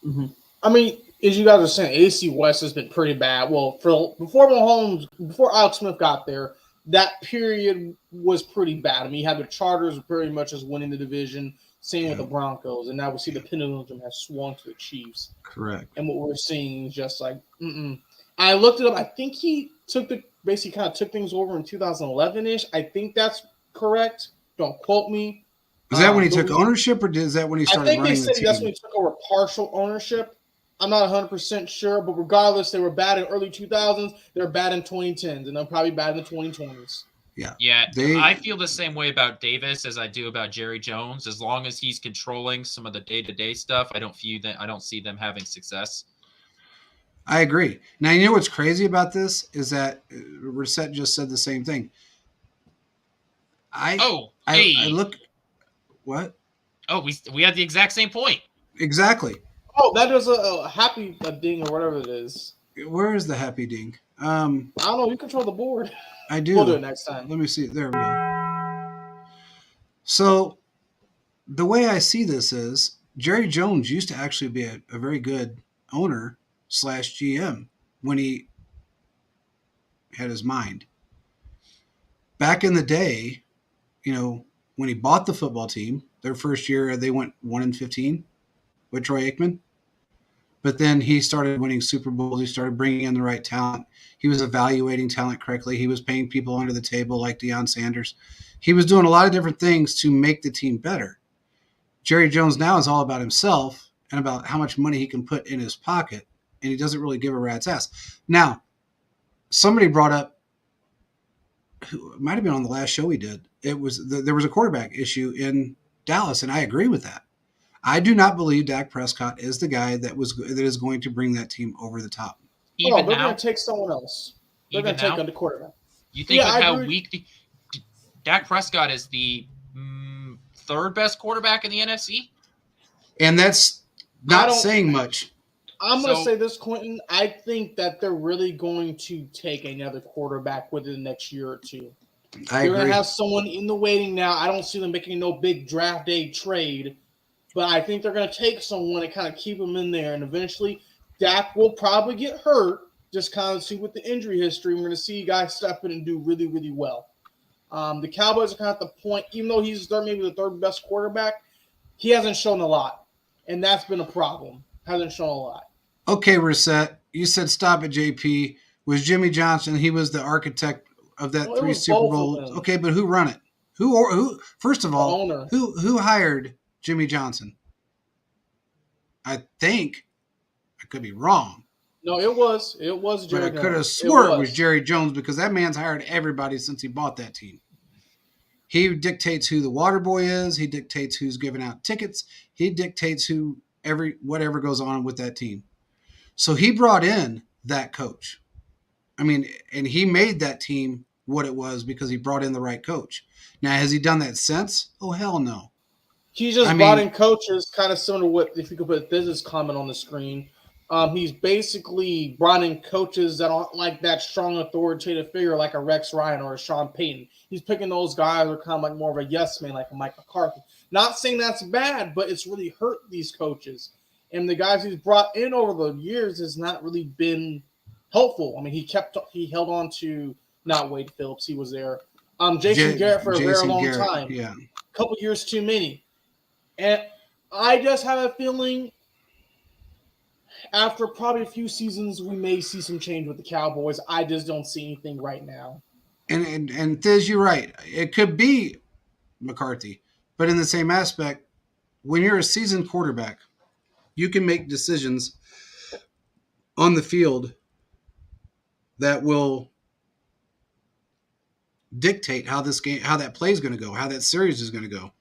I mean, as you guys are saying, AC West has been pretty bad. Well, before Alex Smith got there, that period was pretty bad. I mean, you had the Chargers pretty much as winning the division, same with the Broncos, and now we see the pendulum has swung to the Chiefs. Correct. And what we're seeing is just like, I looked it up. I think he basically kind of took things over in 2011-ish. I think that's correct. Don't quote me. Is that when he but took ownership, or is that when he I started think they running the said that's when team? he took over partial ownership. I'm not 100% sure, but regardless, they were bad in early 2000s. They're bad in 2010s, and they're probably bad in the 2020s. Yeah, They- I feel the same way about Davis as I do about Jerry Jones. As long as he's controlling some of the day-to-day stuff, I don't see them having success. I agree. Now, you know what's crazy about this is that Reset just said the same thing. I look. What? Oh, we had the exact same point. Exactly. Oh, that is a happy ding or whatever it is. Where is the happy ding? I don't know. You control the board. I do. We'll do it next time. Let me see. There we go. So, the way I see this is Jerry Jones used to actually be a very good owner / GM when he had his mind. Back in the day, when he bought the football team, their first year they went 1-15 with Troy Aikman. But then he started winning Super Bowls. He started bringing in the right talent. He was evaluating talent correctly. He was paying people under the table like Deion Sanders. He was doing a lot of different things to make the team better. Jerry Jones now is all about himself and about how much money he can put in his pocket, and he doesn't really give a rat's ass. Now, somebody brought up, who might have been on the last show we did, there was a quarterback issue in Dallas, and I agree with that. I do not believe Dak Prescott is the guy that is going to bring that team over the top. Even they're now, going to take someone else. They're going to take on the quarterback. You think Yeah, of I how agree. weak Dak Prescott is the third best quarterback in the NFC? And that's I not don't- saying much. I'm going to So- say this, Quentin. I think that they're really going to take another quarterback within the next year or two. I You're going agree. to have someone in the waiting now. I don't see them making no big draft day trade, but I think they're going to take someone and kind of keep them in there. And eventually, Dak will probably get hurt. Just kind of see with the injury history. We're going to see guys step in and do really, really well. The Cowboys are kind of at the point, even though he's maybe the third best quarterback, he hasn't shown a lot. And that's been a problem. Hasn't shown a lot. Okay, Reset. You said stop at JP. Was Jimmy Johnson? He was the architect of that Well, it 3 was Super both of Bowls. them. Okay, but who run it? Who? First of The all, owner. who hired Jimmy Johnson? I think I could be wrong, No, it was but Jerry I could have Jones. swore it was Jerry Jones because that man's hired everybody since he bought that team. He dictates who the water boy is. He dictates who's giving out tickets. He dictates whatever goes on with that team. So he brought in that coach. I mean, and he made that team what it was because he brought in the right coach. Now, has he done that since? Oh, hell no. He just I brought mean- in coaches, kind of similar to what, if you could put this comment on the screen. He's basically brought in coaches that aren't like that strong authoritative figure like a Rex Ryan or a Sean Payton. He's picking those guys who are kind of like more of a yes man, like a Mike McCarthy. Not saying that's bad, but it's really hurt these coaches. And the guys he's brought in over the years has not really been helpful. I mean, he held on to not Wade Phillips. He was there. Jason Garrett for a very Jason long Garrett, time. yeah. A couple years too many. And I just have a feeling after probably a few seasons, we may see some change with the Cowboys. I just don't see anything right now. And Thiz, you're right. It could be McCarthy, but in the same aspect, when you're a seasoned quarterback, you can make decisions on the field that will dictate how that play is going to go, how that series is going to go.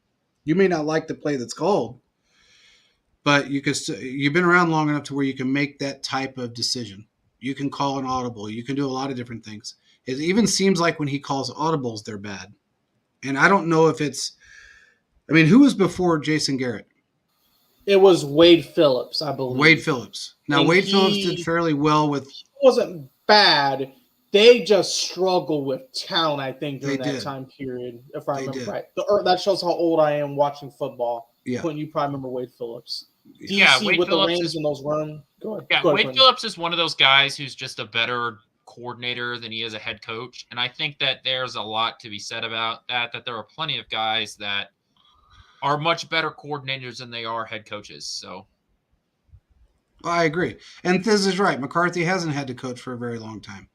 You may not like the play that's called, but you've been around long enough to where you can make that type of decision. You can call an audible. You can do a lot of different things. It even seems like when he calls audibles, they're bad. And I don't know if who was before Jason Garrett? It was Wade Phillips, I believe. Wade Phillips. Now, And Wade Phillips did fairly well with. He wasn't bad. They just struggled with talent, I think, during that time period, if I remember right. That shows how old I am watching football. Yeah. When you probably remember Wade Phillips. Yeah, DC with the Rams and those run. Go ahead. Yeah, Go ahead, Wade Phillips is one of those guys who's just a better coordinator than he is a head coach. And I think that there's a lot to be said about that there are plenty of guys that are much better coordinators than they are head coaches. So I agree. And Thiz is right. McCarthy hasn't had to coach for a very long time.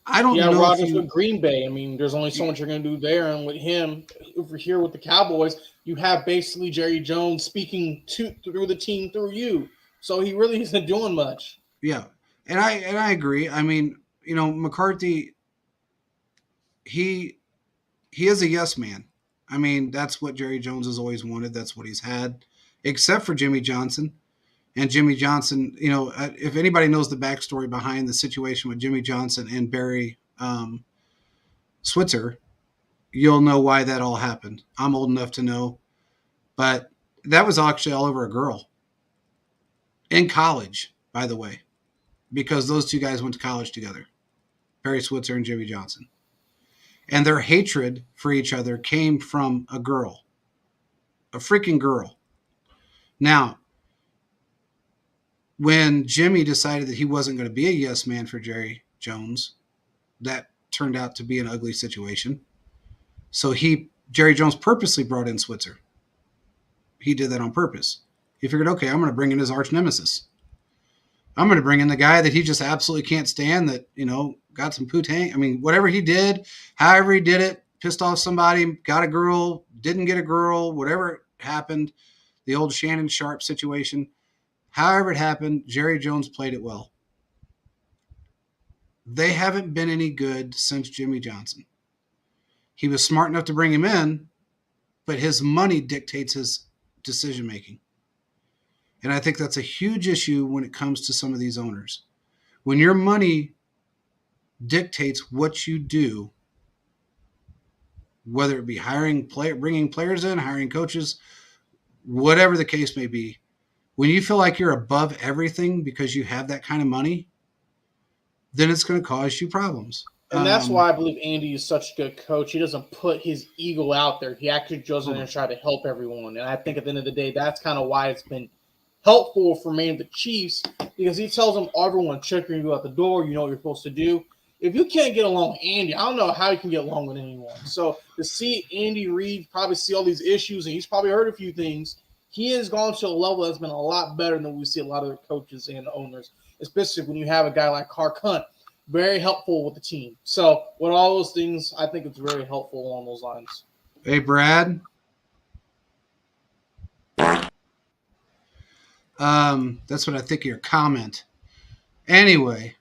I don't know. Rodgers with Green Bay. I mean, there's only so much you're going to do there. And with him, over here with the Cowboys, you have basically Jerry Jones speaking through the team through you. So he really isn't doing much. Yeah. And I agree. I mean, McCarthy, he is a yes man. I mean, that's what Jerry Jones has always wanted. That's what he's had, except for Jimmy Johnson. And Jimmy Johnson, if anybody knows the backstory behind the situation with Jimmy Johnson and Barry Switzer, you'll know why that all happened. I'm old enough to know. But that was actually all over a girl. In college, by the way, because those two guys went to college together, Barry Switzer and Jimmy Johnson. And their hatred for each other came from a girl, a freaking girl. Now, when Jimmy decided that he wasn't going to be a yes man for Jerry Jones, that turned out to be an ugly situation. So Jerry Jones purposely brought in Switzer. He did that on purpose. He figured, okay, I'm going to bring in his arch nemesis. I'm going to bring in the guy that he just absolutely can't stand that, got some poutine. I mean, whatever he did, however he did it, pissed off somebody, got a girl, didn't get a girl, whatever happened, the old Shannon Sharp situation. However it happened, Jerry Jones played it well. They haven't been any good since Jimmy Johnson. He was smart enough to bring him in, but his money dictates his decision-making. And I think that's a huge issue when it comes to some of these owners. When your money dictates what you do, whether it be bringing players in, hiring coaches, whatever the case may be, when you feel like you're above everything because you have that kind of money, then it's going to cause you problems. And that's why I believe Andy is such a good coach. He doesn't put his ego out there. He actually goes in and tries to help everyone. And I think at the end of the day, that's kind of why it's been helpful for me and the Chiefs, because he tells them, everyone, check your ego out the door. You know what you're supposed to do. If you can't get along with Andy, I don't know how you can get along with anyone. So to see Andy Reid probably see all these issues, and he's probably heard a few things, he has gone to a level that's been a lot better than we see a lot of the coaches and owners, especially when you have a guy like Clark Hunt, very helpful with the team. So with all those things, I think it's very helpful along those lines. Hey, Brad. That's what I think of your comment. Anyway,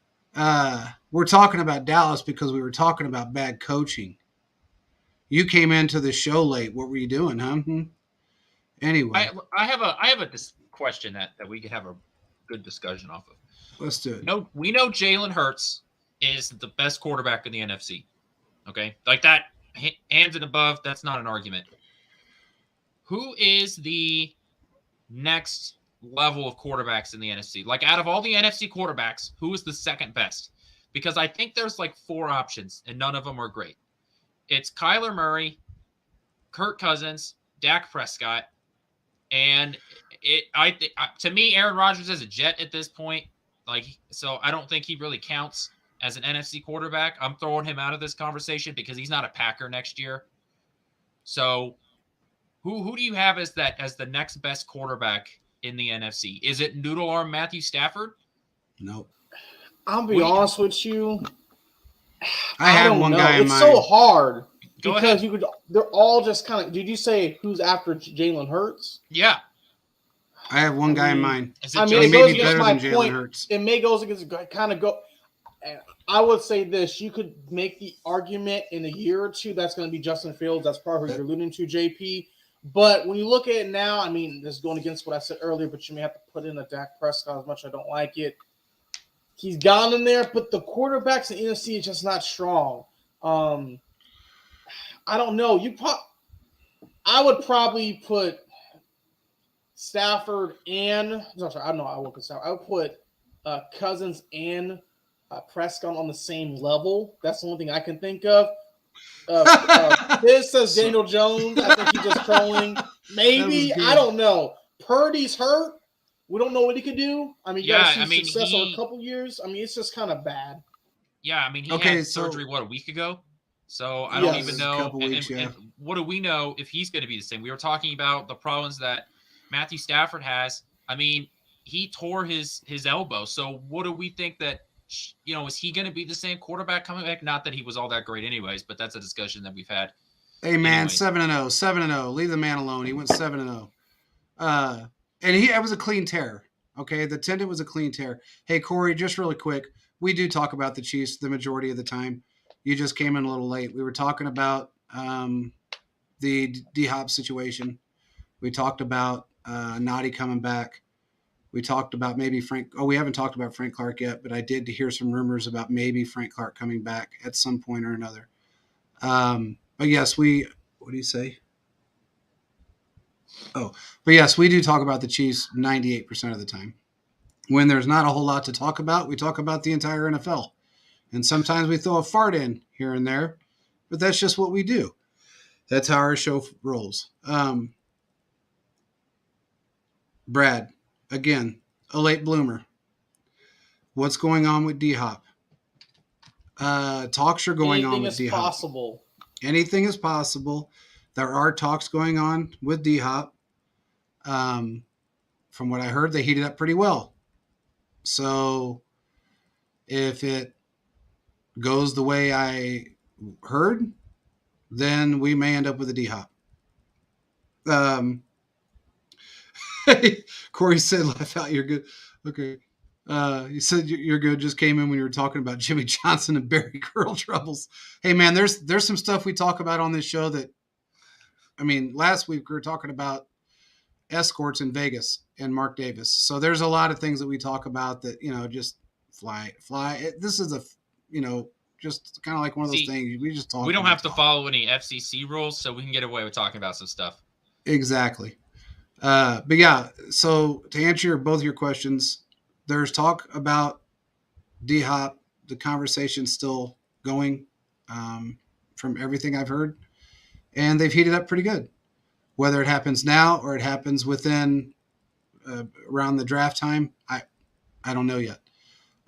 we're talking about Dallas because we were talking about bad coaching. You came into the show late. What were you doing, huh? Anyway, I have a question that we could have a good discussion off of. Let's do it. No, we know Jalen Hurts is the best quarterback in the NFC. Okay, like that, hands and above. That's not an argument. Who is the next level of quarterbacks in the NFC? Like out of all the NFC quarterbacks, who is the second best? Because I think there's like 4 options, and none of them are great. It's Kyler Murray, Kirk Cousins, Dak Prescott, And to me, Aaron Rodgers is a Jet at this point. So I don't think he really counts as an NFC quarterback. I'm throwing him out of this conversation because he's not a Packer next year. So who do you have as the next best quarterback in the NFC? Is it Noodle Arm Matthew Stafford? Nope. I'll be honest with you. I have one guy in It's mind. so hard Go because ahead. they're all just kind of. Did you say who's after Jalen Hurts? Yeah. I have one guy in mind. Is it I mean, He it may goes be against better my than Jalen point. Hurts. It may go against kind of go. And I would say this: you could make the argument in a year or two that's going to be Justin Fields. That's probably what you're alluding to, JP. But when you look at it now, I mean, this is going against what I said earlier. But you may have to put in a Dak Prescott as much as I don't like it. He's gone in there, but the quarterbacks in the NFC is just not strong. I don't know. I would probably put Stafford and sorry, I don't know. I would put Stafford. I would put Cousins and Prescott on the same level. That's the only thing I can think of. This says Daniel Jones. I think he's just trolling. Maybe I don't know. Purdy's hurt. We don't know what he could do. I mean, you got to see success over a couple years. I mean, it's just kind of bad. Yeah, I mean, he had surgery a week ago. So I don't even know. And what do we know if he's going to be the same? We were talking about the problems that Matthew Stafford has. I mean, he tore his elbow. So what do we think that, is he going to be the same quarterback coming back? Not that he was all that great anyways, but that's a discussion that we've had. Hey, man, 7-0. Leave the man alone. He went 7-0. And it was a clean tear. Okay, the tendon was a clean tear. Hey, Corey, just really quick, we do talk about the Chiefs the majority of the time. You just came in a little late. We were talking about the D-Hop situation. We talked about Noddy coming back. We talked about maybe Frank. Oh, we haven't talked about Frank Clark yet, but I did hear some rumors about maybe Frank Clark coming back at some point or another. But yes, what do you say? Oh, but yes, we do talk about the Chiefs 98% of the time. When there's not a whole lot to talk about, we talk about the entire NFL. And sometimes we throw a fart in here and there, but that's just what we do. That's how our show rolls. Brad, again, a late bloomer. What's going on with D-Hop? Talks are going on with D-Hop. Possible. Anything is possible. There are talks going on with D-Hop. From what I heard, they heated up pretty well. So if it goes the way I heard, then we may end up with a D-Hop. Corey said, laugh out, you're good. Okay. You said you're good. Just came in when you were talking about Jimmy Johnson and Barry Curl troubles. Hey, man, there's some stuff we talk about on this show that, I mean, last week we were talking about escorts in Vegas and Mark Davis. So there's a lot of things that we talk about that, just fly. This is just kind of like one of those things we just talk. We don't have to follow any FCC rules, so we can get away with talking about some stuff. Exactly. But yeah, so to answer both your questions, there's talk about D-Hop. The conversation's still going from everything I've heard, and they've heated up pretty good. Whether it happens now or it happens within around the draft time, I don't know yet.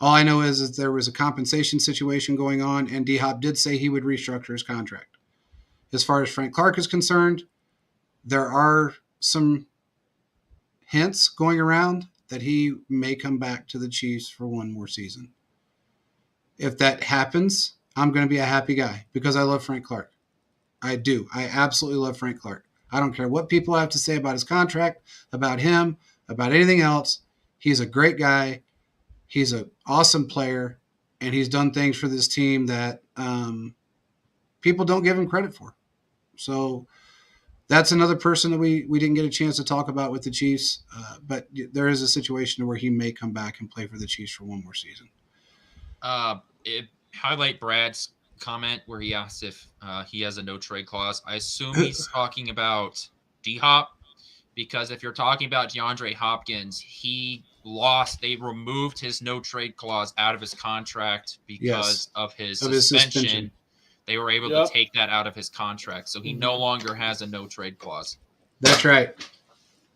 All I know is there was a compensation situation going on, and D-Hop did say he would restructure his contract. As far as Frank Clark is concerned, there are some hints going around that he may come back to the Chiefs for one more season. If that happens, I'm going to be a happy guy because I love Frank Clark. I do. I absolutely love Frank Clark. I don't care what people have to say about his contract, about him, about anything else. He's a great guy. He's an awesome player, and he's done things for this team that people don't give him credit for. So that's another person that we didn't get a chance to talk about with the Chiefs, but there is a situation where he may come back and play for the Chiefs for one more season. Highlight Brad's comment where he asked if he has a no trade clause. I assume he's talking about D-Hop, because if you're talking about DeAndre Hopkins, they removed his no trade clause out of his contract because of his suspension. They were able to take that out of his contract, so he no longer has a no trade clause. That's right.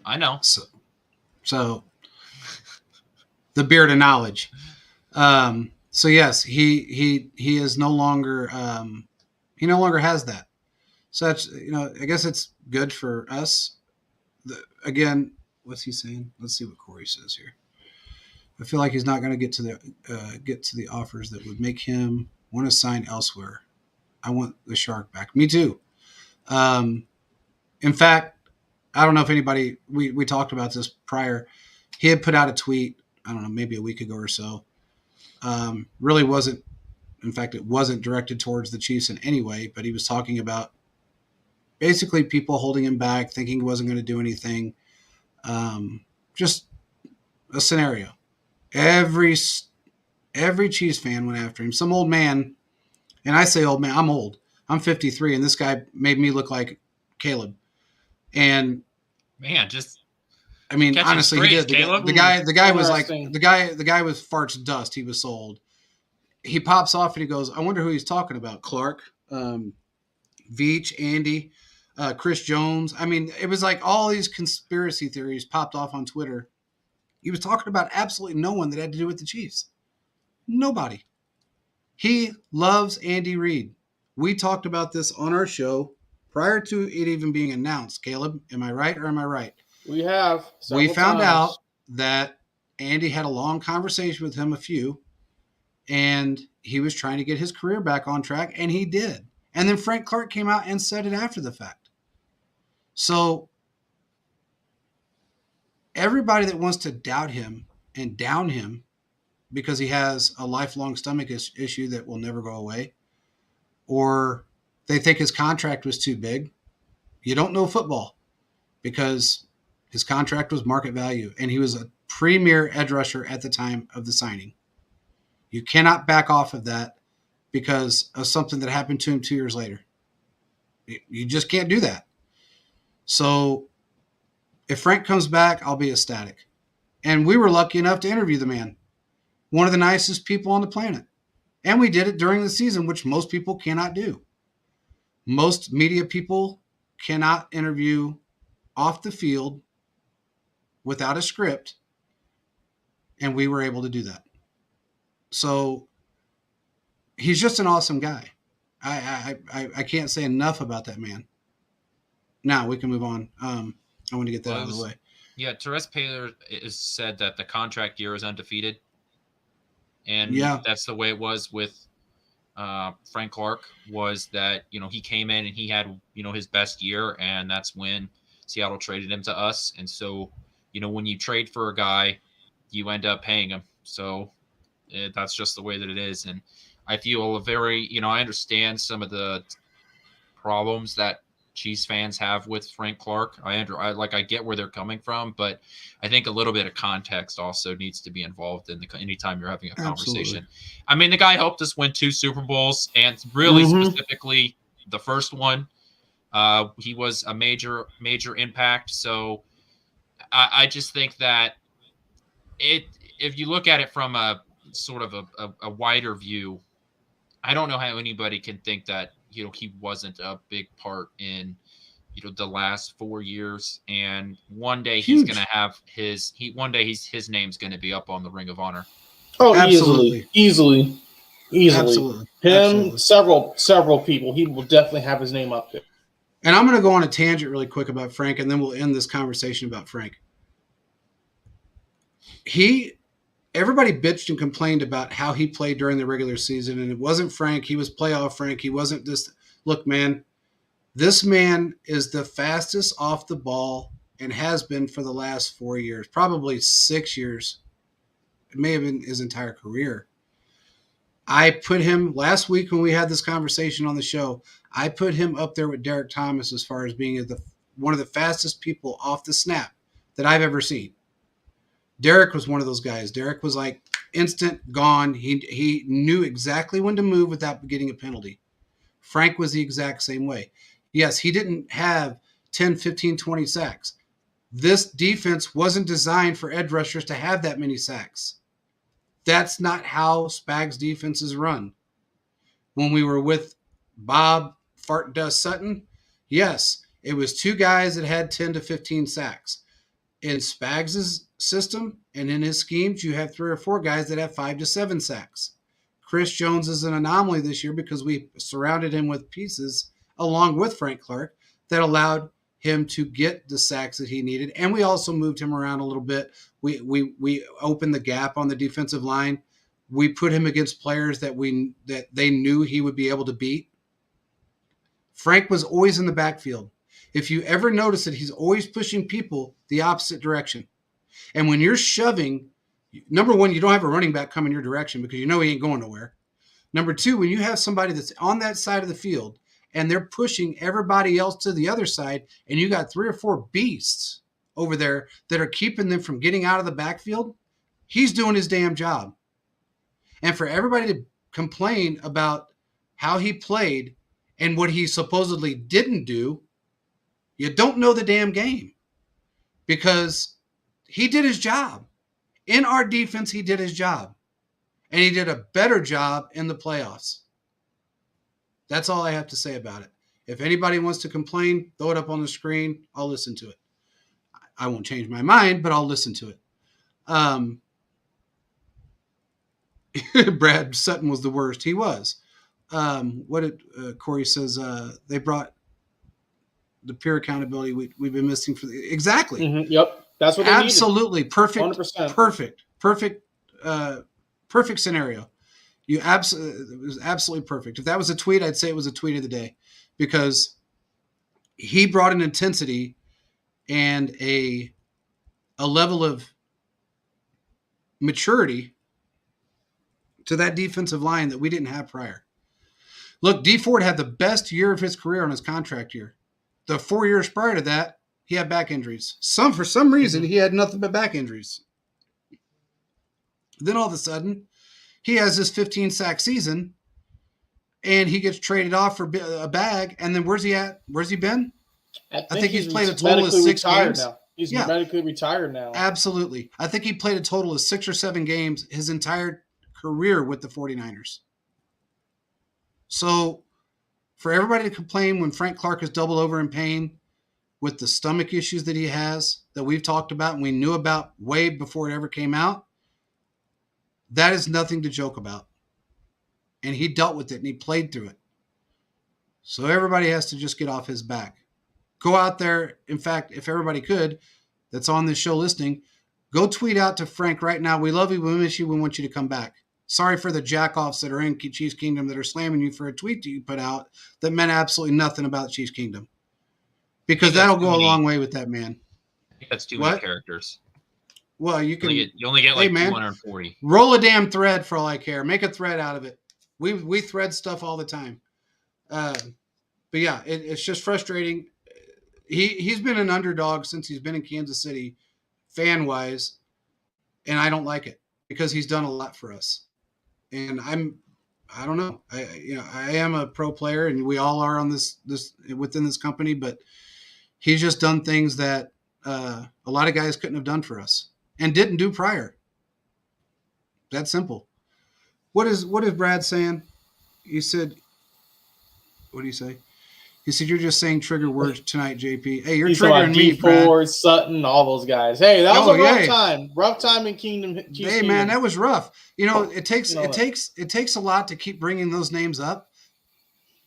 I know. So the beard of knowledge. So yes, he is no longer he no longer has that. So that's, I guess it's good for us. Again, what's he saying? Let's see what Corey says here. I feel like he's not going to get to the offers that would make him want to sign elsewhere. I want the Shark back. Me too. In fact, I don't know if anybody we talked about this prior. He had put out a tweet, I don't know, maybe a week ago or so. Really wasn't. In fact, it wasn't directed towards the Chiefs in any way, but he was talking about basically people holding him back, thinking he wasn't going to do anything. Just a scenario. Every Chiefs fan went after him. Some old man, and I say old man, I'm old. I'm 53, and this guy made me look like Caleb. And Man, just I mean, catching honestly, he strays, did. Caleb. The guy was like Interesting. the guy was farts dust. He was sold. He pops off and he goes, I wonder who he's talking about. Clark, Veach, Andy, Chris Jones. I mean, it was like all these conspiracy theories popped off on Twitter. He was talking about absolutely no one that had to do with the Chiefs. Nobody. He loves Andy Reid. We talked about this on our show prior to it even being announced. Caleb, am I right or am I right? We have. We several found times. out that Andy had a long conversation with him, and he was trying to get his career back on track, and he did. And then Frank Clark came out and said it after the fact. So everybody that wants to doubt him and down him because he has a lifelong stomach issue that will never go away, or they think his contract was too big, you don't know football, because his contract was market value, and he was a premier edge rusher at the time of the signing. You cannot back off of that because of something that happened to him 2 years later. You just can't do that. So if Frank comes back, I'll be ecstatic. And we were lucky enough to interview the man, one of the nicest people on the planet. And we did it during the season, which most people cannot do. Most media people cannot interview off the field without a script, and we were able to do that. So he's just an awesome guy. I can't say enough about that man. Now we can move on. I want to get that out of the way. Yeah, Terez Paylor has said that the contract year is undefeated. And Yeah. that's the way it was with Frank Clark, was that, he came in and he had, his best year, and that's when Seattle traded him to us. And so, when you trade for a guy, you end up paying him. So that's just the way that it is. And I feel I understand some of the problems that Chiefs fans have with Frank Clark. I get where they're coming from, but I think a little bit of context also needs to be involved in anytime you're having a conversation. Absolutely. I mean, the guy helped us win 2 Super Bowls, and really specifically the first one. He was a major impact. So I just think that if you look at it from a sort of a wider view, I don't know how anybody can think that he wasn't a big part in the last 4 years, and one day he's going to have his name's going to be up on the Ring of Honor. Oh, Absolutely. easily. Absolutely. Him, Absolutely. several people. He will definitely have his name up there. And I'm going to go on a tangent really quick about Frank, and then we'll end this conversation about Frank. Everybody bitched and complained about how he played during the regular season, and it wasn't Frank. He was playoff Frank. He wasn't this. Look, man, this man is the fastest off the ball and has been for the last 4 years, probably 6 years. It may have been his entire career. I put him last week when we had this conversation on the show. I put him up there with Derek Thomas as far as being one of the fastest people off the snap that I've ever seen. Derek was one of those guys. Derek was like instant gone. He knew exactly when to move without getting a penalty. Frank was the exact same way. Yes, he didn't have 10, 15, 20 sacks. This defense wasn't designed for edge rushers to have that many sacks. That's not how Spags defenses run. When we were with Bob Fart Dust Sutton, yes, it was 2 guys that had 10 to 15 sacks. in Spags' system and in his schemes, you have 3 or 4 guys that have 5 to 7 sacks. Chris Jones is an anomaly this year because we surrounded him with pieces along with Frank Clark that allowed him to get the sacks that he needed. And we also moved him around a little bit. We opened the gap on the defensive line. We put him against players that they knew he would be able to beat. Frank was always in the backfield. If you ever notice that he's always pushing people the opposite direction. And when you're shoving, number one, you don't have a running back coming your direction because you know he ain't going nowhere. Number two, when you have somebody that's on that side of the field and they're pushing everybody else to the other side, and you got 3 or 4 beasts over there that are keeping them from getting out of the backfield, he's doing his damn job. And for everybody to complain about how he played and what he supposedly didn't do, you don't know the damn game, because he did his job. In our defense, he did his job. And he did a better job in the playoffs. That's all I have to say about it. If anybody wants to complain, throw it up on the screen. I'll listen to it. I won't change my mind, but I'll listen to it. Brad Sutton was the worst. He was. What did Corey says? They brought the peer accountability we've been missing for exactly. Mm-hmm. Yep, that's what they absolutely needed. Perfect. 100%. Perfect scenario. It was absolutely perfect. If that was a tweet, I'd say it was a tweet of the day, because he brought an intensity and a level of maturity to that defensive line that we didn't have prior. Look, Dee Ford had the best year of his career on his contract year. The 4 years prior to that, he had back injuries. For some reason, he had nothing but back injuries. Then all of a sudden, he has this 15-sack season, and he gets traded off for a bag. And then where's he at? Where's he been? I think he's played a total of 6 games. Now. He's medically retired now. Absolutely. I think he played a total of 6 or 7 games his entire career with the 49ers. So for everybody to complain when Frank Clark is double over in pain with the stomach issues that he has, that we've talked about and we knew about way before it ever came out, that is nothing to joke about. And he dealt with it and he played through it. So everybody has to just get off his back. Go out there. In fact, if everybody could, that's on this show listening, go tweet out to Frank right now. We love you. We miss you. We want you to come back. Sorry for the jack-offs that are in Chiefs Kingdom that are slamming you for a tweet that you put out that meant absolutely nothing about Chiefs Kingdom. Because that'll go a long way with that man. I think that's too many characters. Well, you only get like 240. Roll a damn thread for all I care. Make a thread out of it. We thread stuff all the time. But yeah, it's just frustrating. He's been an underdog since he's been in Kansas City, fan-wise, and I don't like it because he's done a lot for us. And I don't know. I am a pro player, and we all are on this within this company, but he's just done things that a lot of guys couldn't have done for us and didn't do prior. That simple. What is Brad saying? He said, what do you say? He said, you're just saying trigger words tonight, JP. Hey, you're triggering me, Brad. Ford, Sutton, all those guys. Hey, that was a rough time. Rough time in Kingdom. Hey, man, that was rough. It takes a lot to keep bringing those names up,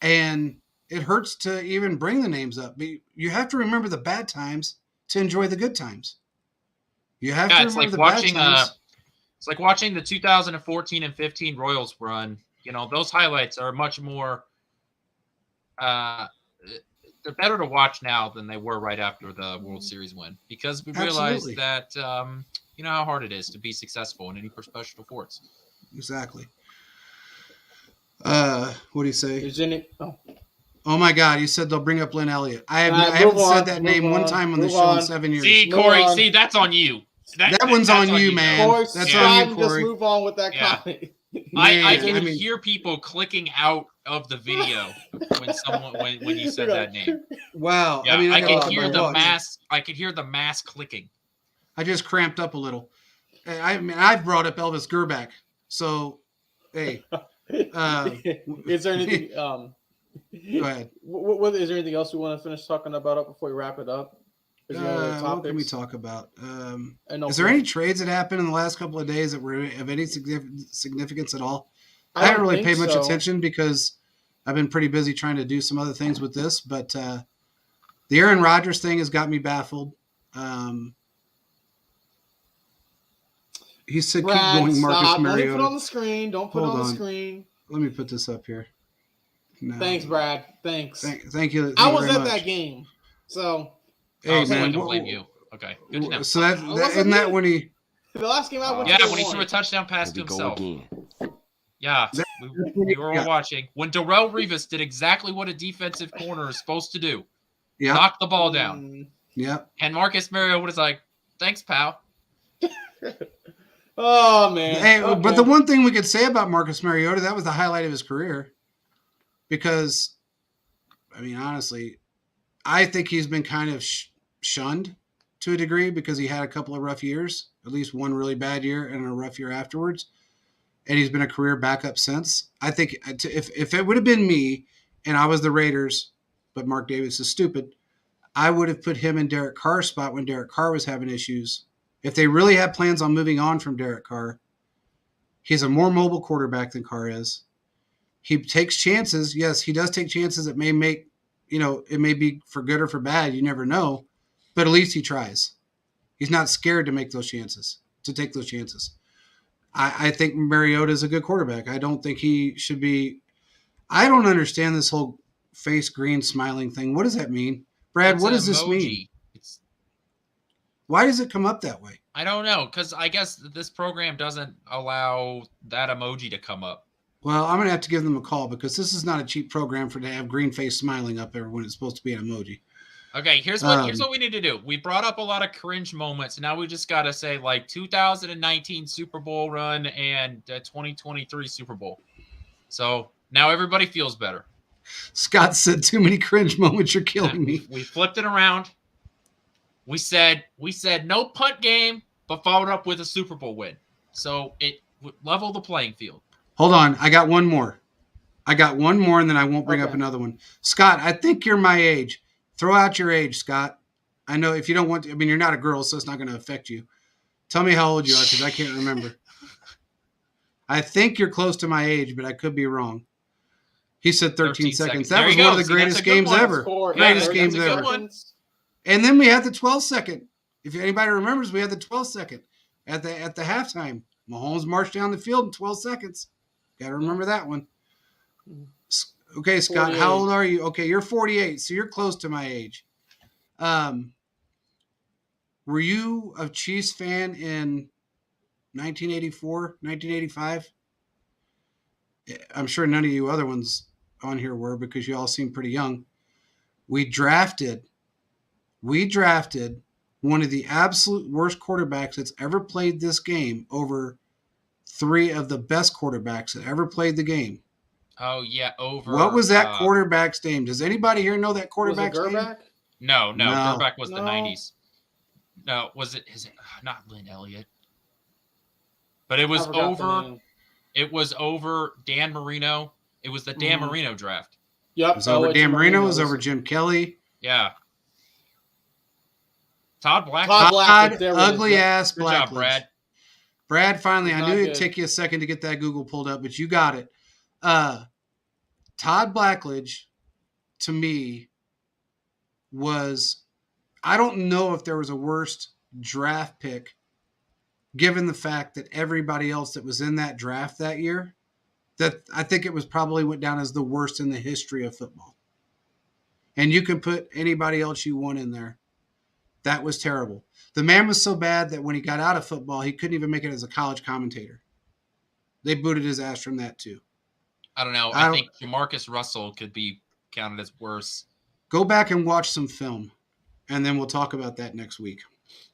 and it hurts to even bring the names up. But you have to remember the bad times to enjoy the good times. You have to remember the bad times. It's like watching the 2014 and 15 Royals run. Those highlights are much more they're better to watch now than they were right after the World Series win, because we realized that how hard it is to be successful in any professional sports. Exactly. What do you say? Oh my God! You said they'll bring up Lynn Elliott. I haven't said that name one time on the show in 7 years. See, Corey. See, that's on you. That one's on you, man. Corey, that's on you, Corey. Just move on with that comment. I can hear people clicking out of the video when you said that name. Wow. Yeah, I can hear the mass. I can hear the mass clicking. I just cramped up a little. I've brought up Elvis Gerback. So, hey. Is there anything? Go ahead. Is there anything else we want to finish talking about before we wrap it up? Is there any other What can we topics? talk about? And no, Is there any trades that happened in the last couple of days that were of any significance at all? I haven't don't really think paid much so. attention because I've been pretty busy trying to do some other things with this. But the Aaron Rodgers thing has got me baffled. He said, Brad, keep going, Marcus stop. Don't even put it Mariota. on the screen. Don't put it Hold on the on. screen. Let me put this up here. No. Thanks, Brad. Thanks. Thank you. I Thank you was very at much. that game. So, Hey, Oh, so I man. can blame you. Okay, good to know. So I that wasn't isn't that here. when he the last game I went Yeah, to, when he they threw a won. touchdown Here pass to we go himself. again. Yeah, we were all Yeah. watching. When Darrell Revis did exactly what a defensive corner is supposed to do, Yeah. knock the ball down. Yeah. And Marcus Mariota was like, thanks, pal. Oh, man. Hey, Okay. but the one thing we could say about Marcus Mariota, that was the highlight of his career. Because, I mean, honestly, I think he's been kind of shunned to a degree because he had a couple of rough years, at least one really bad year and a rough year afterwards. And he's been a career backup since. I think if it would have been me and I was the Raiders, but Mark Davis is stupid, I would have put him in Derek Carr's spot when Derek Carr was having issues. If they really had plans on moving on from Derek Carr, he's a more mobile quarterback than Carr is. He takes chances. Yes, he does take chances that may make, it may be for good or for bad. You never know. But at least he tries. He's not scared to take those chances. I think Mariota is a good quarterback. I don't think he should be. I don't understand this whole face green smiling thing. What does that mean? Brad, It's what an does this mean? emoji. Why does it come up that way? I don't know, because I guess this program doesn't allow that emoji to come up. Well, I'm going to have to give them a call because this is not a cheap program to have green face smiling up there when it's supposed to be an emoji. Okay, here's what we need to do. We brought up a lot of cringe moments. Now we just got to say, like, 2019 Super Bowl run and 2023 Super Bowl. So now everybody feels better. Scott said, too many cringe moments. You're killing me. We flipped it around. We said no punt game, but followed up with a Super Bowl win. So it would level the playing field. Hold on. I got one more, and then I won't bring up Okay. another one. Scott, I think you're my age. Throw out your age, Scott. I know if you don't want to, you're not a girl, so it's not going to affect you. Tell me how old you are because I can't remember. I think you're close to my age, but I could be wrong. He said 13 seconds. That There was you one go. of the See, greatest that's a good games one. ever. Greatest games that's a good ever. one. And then we had the 12-second. If anybody remembers, we had the 12-second at the halftime. Mahomes marched down the field in 12 seconds. Got to remember that one. Okay, Scott, 48. how old are you? Okay, you're 48, so you're close to my age. Were you a Chiefs fan in 1984, 1985? I'm sure none of you other ones on here were because you all seem pretty young. We drafted one of the absolute worst quarterbacks that's ever played this game over three of the best quarterbacks that ever played the game. Oh yeah, over. What was that quarterback's name? Does anybody here know that quarterback's name? Gerback? No. No. Gerback was the No. 90s. No, was it? Is it not Lynn Elliott? But it was I forgot the over. name. It was over Dan Marino. It was the Dan Mhm. Marino draft. Yep. It was over it's Dan Marino. It was Marino's. over Jim Kelly. Yeah. Todd Black. Todd Black, Todd, there it is. ugly Yep. ass Good job, Blackledge. Brad. Brad, finally, I Not knew it'd good. take you a second to get that Google pulled up, but you got it. Todd Blackledge, to me, was, I don't know if there was a worse draft pick given the fact that everybody else that was in that draft that year, that I think it was probably went down as the worst in the history of football. And you can put anybody else you want in there. That was terrible. The man was so bad that when he got out of football, he couldn't even make it as a college commentator. They booted his ass from that too. I don't know. I think Jamarcus Russell could be counted as worse Go back and watch some film, and then we'll talk about that next week.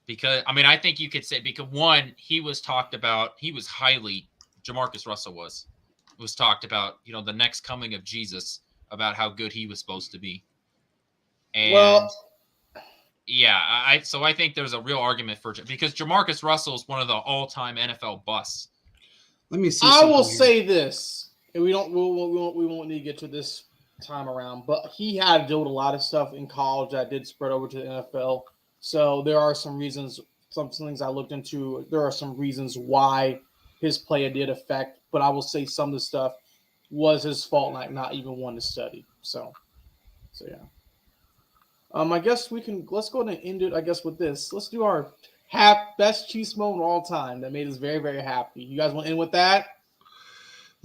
because I think you could say because one, he was talked about. He was highly. Jamarcus Russell was talked about. The next coming of Jesus, about how good he was supposed to be. And Well, yeah, I think there's a real argument for because Jamarcus Russell is one of the all-time NFL busts. Let me see. I will something here. say this, and we won't need to get to this time around, but he had to deal with a lot of stuff in college that did spread over to the NFL. So there are some reasons, some things I looked into. There are some reasons why his play did affect, but I will say some of the stuff was his fault, like not even wanting to study. So yeah. I guess let's go ahead and end it. I guess with this, let's do our best Chiefs moment of all time that made us very very happy. You guys want to end with that?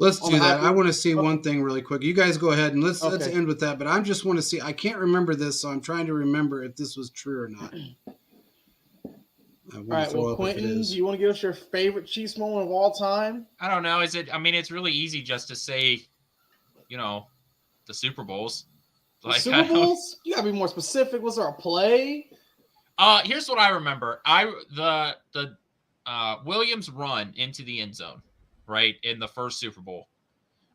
Let's On do the that. I happy- want to see okay. one thing really quick. You guys go ahead and let's Okay. end with that. But I just want to see. I can't remember this, so I'm trying to remember if this was true or not. All right. Well, Quentin, do you want to give us your favorite Chiefs moment of all time? I don't know. It's really easy just to say, the Super Bowls. The Super Bowls? You gotta be more specific. Was there a play? Here's what I remember. The Williams run into the end zone, right, in the first Super Bowl.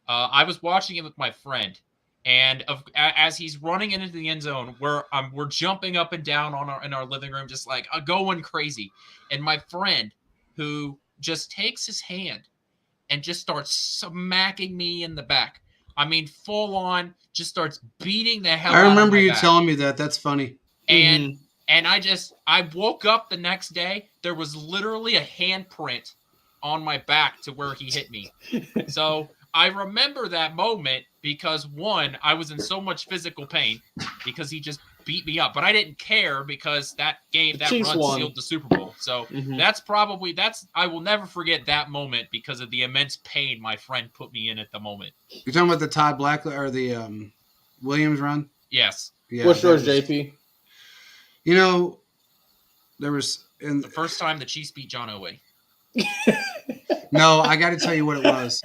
I was watching it with my friend, and as he's running into the end zone, we're jumping up and down in our living room, just like going crazy. And my friend, who just takes his hand and just starts smacking me in the back. I mean, full on, just starts beating the hell out of my back. I remember you telling me that. That's funny. And I woke up the next day. There was literally a handprint on my back to where he hit me. So I remember that moment because, one, I was in so much physical pain because he just beat me up. But I didn't care because that run sealed the Super Bowl. So I will never forget that moment because of the immense pain my friend put me in at the moment. You're talking about the Todd Blackley or the Williams run? Yes. Yeah. What's yours, JP? There was the first time the Chiefs beat John Elway. No, I got to tell you what it was.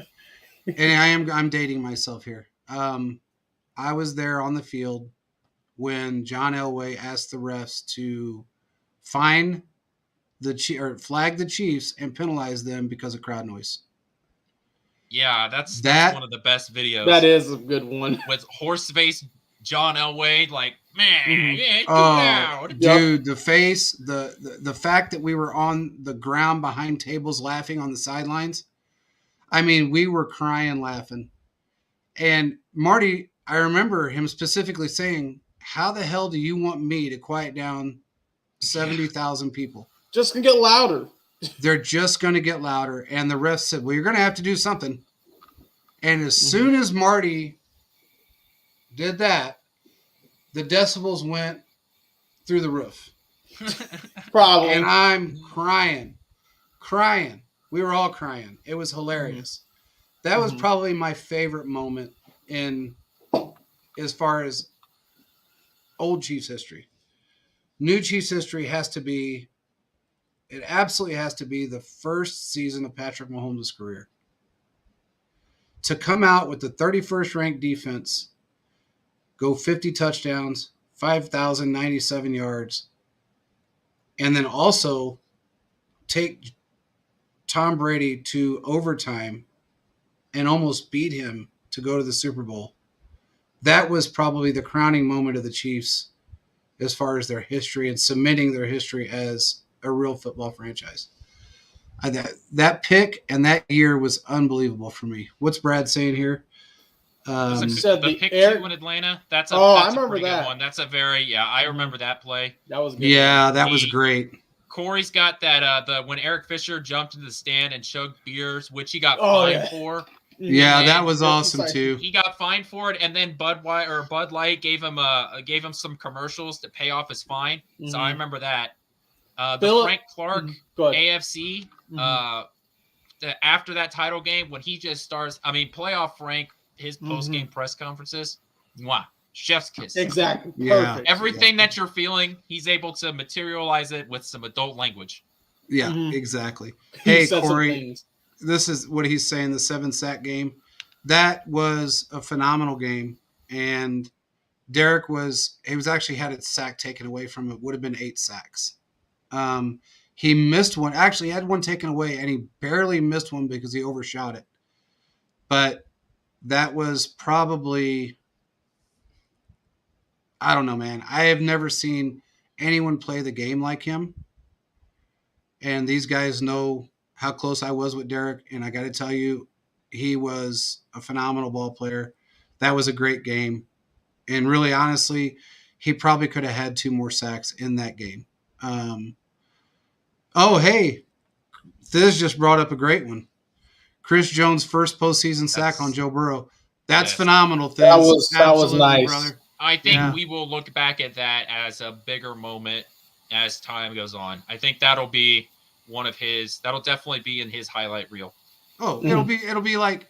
And I'm dating myself here. I was there on the field when John Elway asked the refs to flag the Chiefs and penalize them because of crowd noise. Yeah, that's one of the best videos. That is a good one. With horse face John Elway, like, man, yeah, too loud. Dude, the face, the fact that we were on the ground behind tables laughing on the sidelines. I mean, we were crying laughing. And Marty, I remember him specifically saying, how the hell do you want me to quiet down 70,000 people? Just gonna get louder. They're just going to get louder. And the ref said, well, you're going to have to do something. And as soon as Marty did that, the decibels went through the roof. Probably. And I'm crying. We were all crying. It was hilarious. That was probably my favorite moment as far as old Chiefs history. New Chiefs history absolutely has to be the first season of Patrick Mahomes' career. To come out with the 31st ranked defense, go 50 touchdowns, 5,097 yards, and then also take Tom Brady to overtime and almost beat him to go to the Super Bowl. That was probably the crowning moment of the Chiefs as far as their history and cementing their history as a real football franchise. That pick and that year was unbelievable for me. What's Brad saying here? The pick two in Atlanta. That's a pretty good one. That's a very I remember that play. That was good. Yeah, that was great. Corey's got that when Eric Fisher jumped into the stand and chugged beers, which he got fined for. Yeah, that was awesome too. He got fined for it, and then Bud Light gave him some commercials to pay off his fine. So I remember that. The Frank Clark AFC. After that title game, when he just starts, playoff Frank, his post-game press conferences, chef's kiss. Exactly. Yeah. Perfect. Everything that you're feeling, he's able to materialize it with some adult language. Yeah, exactly. Hey, Corey, this is what he's saying, the 7-sack game. That was a phenomenal game. And Derek actually had a sack taken away from it. Would have been 8 sacks. He missed one. Actually, he had one taken away, and he barely missed one because he overshot it. But that was probably, I don't know, man. I have never seen anyone play the game like him. And these guys know how close I was with Derek. And I got to tell you, he was a phenomenal ball player. That was a great game. And really, honestly, he probably could have had 2 more sacks in that game. Oh, hey, Thiz just brought up a great one. Chris Jones' first postseason sack That's- on Joe Burrow. That's yes. phenomenal, Thiz. That was Absolutely, nice. brother. I think Yeah. we will look back at that as a bigger moment as time goes on. I think that'll be one of his. That'll definitely be in his highlight reel. Oh, it'll be like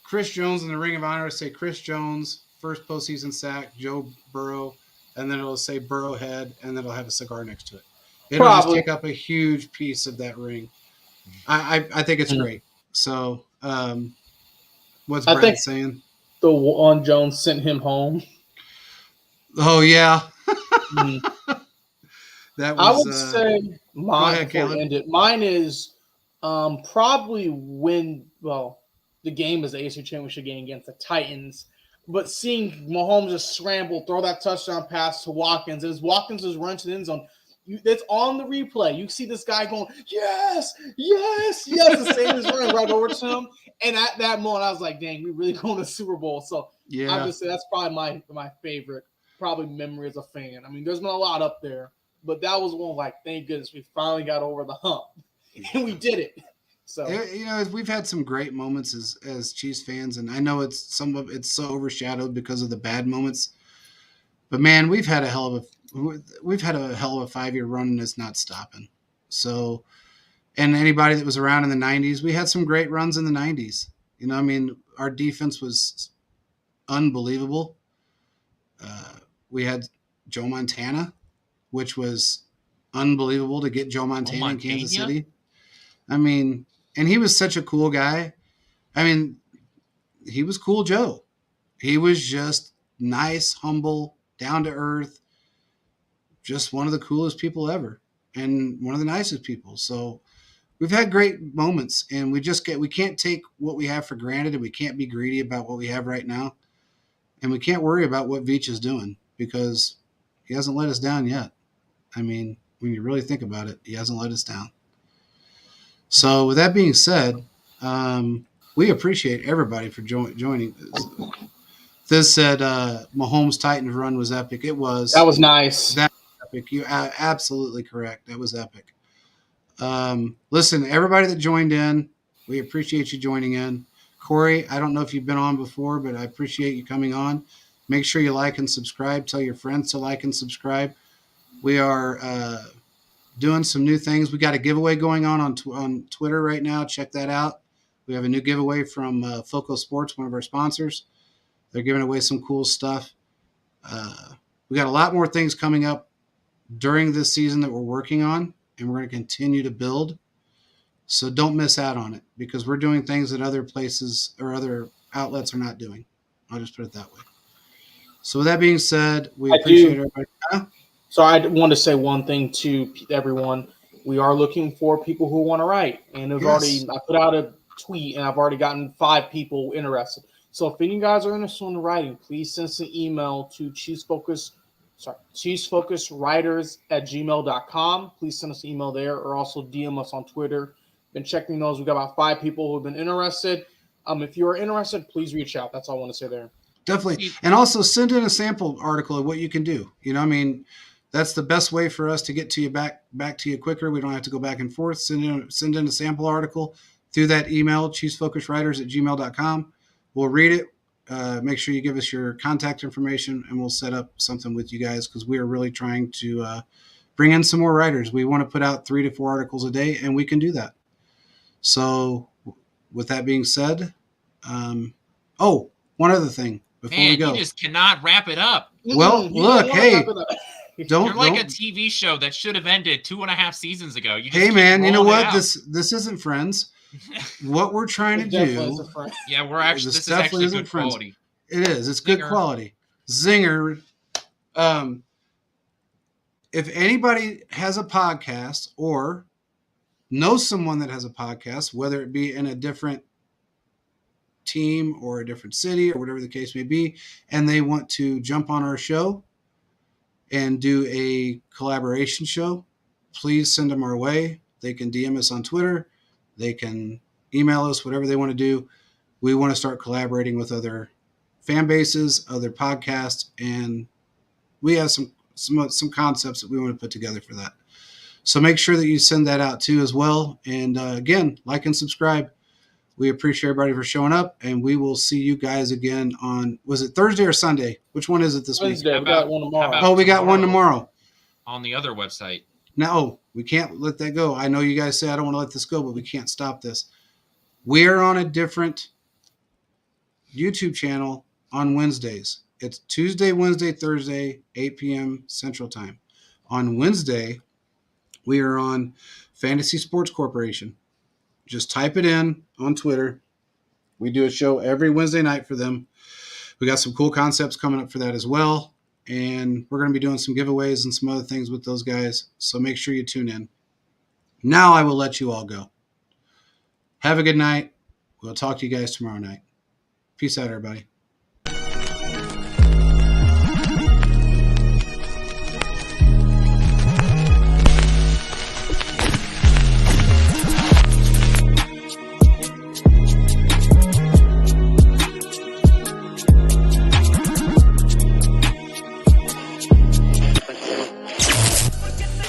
Chris Jones in the Ring of Honor. Say Chris Jones first postseason sack, Joe Burrow, and then it'll say Burrowhead, and then it'll have a cigar next to it. It'll just Probably. take up a huge piece of that ring. I think it's great. So, what's I Brad think- saying? The one Jones sent him home. Oh yeah, Mm. that I was. would say mine. ahead, Before we Caleb. end it, mine is probably when the game is the AFC Championship game against the Titans. But seeing Mahomes just scramble, throw that touchdown pass to Watkins, as Watkins is running to the end zone, it's on the replay. You see this guy going, yes, yes, yes. The same is running right over to him. And at that moment, I was like, dang, we really going to Super Bowl. So yeah. I would say that's probably my favorite, probably memory as a fan. I mean, there's been a lot up there, but that was one like, thank goodness we finally got over the hump, and we did it. So You know, we've had some great moments as Chiefs fans, and I know it's so overshadowed because of the bad moments. But man, we've had a hell of a 5-year run, and it's not stopping. So, and anybody that was around in the '90s, we had some great runs in the '90s. You know, I mean, our defense was unbelievable. We had Joe Montana, which was unbelievable to get Joe Montana in Kansas Montana? City. I mean, and he was such a cool guy. I mean, he was cool Joe. He was just nice, humble, down to earth, just one of the coolest people ever and one of the nicest people. So we've had great moments, and we can't take what we have for granted, and we can't be greedy about what we have right now. And we can't worry about what Veach is doing because he hasn't let us down yet. I mean, when you really think about it, he hasn't let us down. So with that being said, we appreciate everybody for joining. This said Mahomes Titans run was epic. It was. that was nice. That was epic. You're absolutely correct. That was epic. Listen, everybody that joined in, we appreciate you joining in. Corey, I don't know if you've been on before, but I appreciate you coming on. Make sure you like and subscribe. Tell your friends to like and subscribe. We are doing some new things. We got a giveaway going on Twitter right now. Check that out. We have a new giveaway from Foco Sports, one of our sponsors. They're giving away some cool stuff. We got a lot more things coming up during this season that we're working on, and we're going to continue to build. So don't miss out on it because we're doing things that other places or other outlets are not doing. I'll just put it that way. So with that being said, we appreciate everybody. So I want to say one thing to everyone. We are looking for people who want to write. And I put out a tweet, and I've already gotten 5 people interested. So if any of you guys are interested in writing, please send us an email to chiefsfocuswriters@gmail.com. Please send us an email there or also DM us on Twitter. Been checking those. We've got about 5 people who have been interested. If you are interested, please reach out. That's all I want to say there. Definitely. And also send in a sample article of what you can do. You know, I mean, that's the best way for us to get to you back to you quicker. We don't have to go back and forth. Send in a sample article through that email, chiefsfocuswriters@gmail.com. We'll read it. Make sure you give us your contact information, and we'll set up something with you guys because we are really trying to bring in some more writers. We want to put out 3 to 4 articles a day, and we can do that. So with that being said, one other thing before we go. You just cannot wrap it up. Well, look, hey, You're like a TV show that should have ended 2.5 seasons ago. You just hey, keep man, you know rolling it what? out. This isn't Friends. What we're trying to do. Yeah, this is actually good quality. It is. It's good quality. Zinger. If anybody has a podcast or knows someone that has a podcast, whether it be in a different team or a different city or whatever the case may be, and they want to jump on our show and do a collaboration show, please send them our way. They can DM us on Twitter. They can email us, whatever they want to do. We want to start collaborating with other fan bases, other podcasts, and we have some concepts that we want to put together for that. So make sure that you send that out too as well. And again, like and subscribe. We appreciate everybody for showing up, and we will see you guys again on, was it Thursday or Sunday? Which one is it this week? Wednesday. We got one tomorrow. Oh, we got one tomorrow. On the other website. No, we can't let that go. I know you guys say I don't want to let this go, but we can't stop this. We're on a different YouTube channel on Wednesdays. It's Tuesday, Wednesday, Thursday, 8 p.m. Central Time. On Wednesday, we are on Fantasy Sports Corporation. Just type it in on Twitter. We do a show every Wednesday night for them. We got some cool concepts coming up for that as well. And we're going to be doing some giveaways and some other things with those guys. So make sure you tune in. Now I will let you all go. Have a good night. We'll talk to you guys tomorrow night. Peace out, everybody.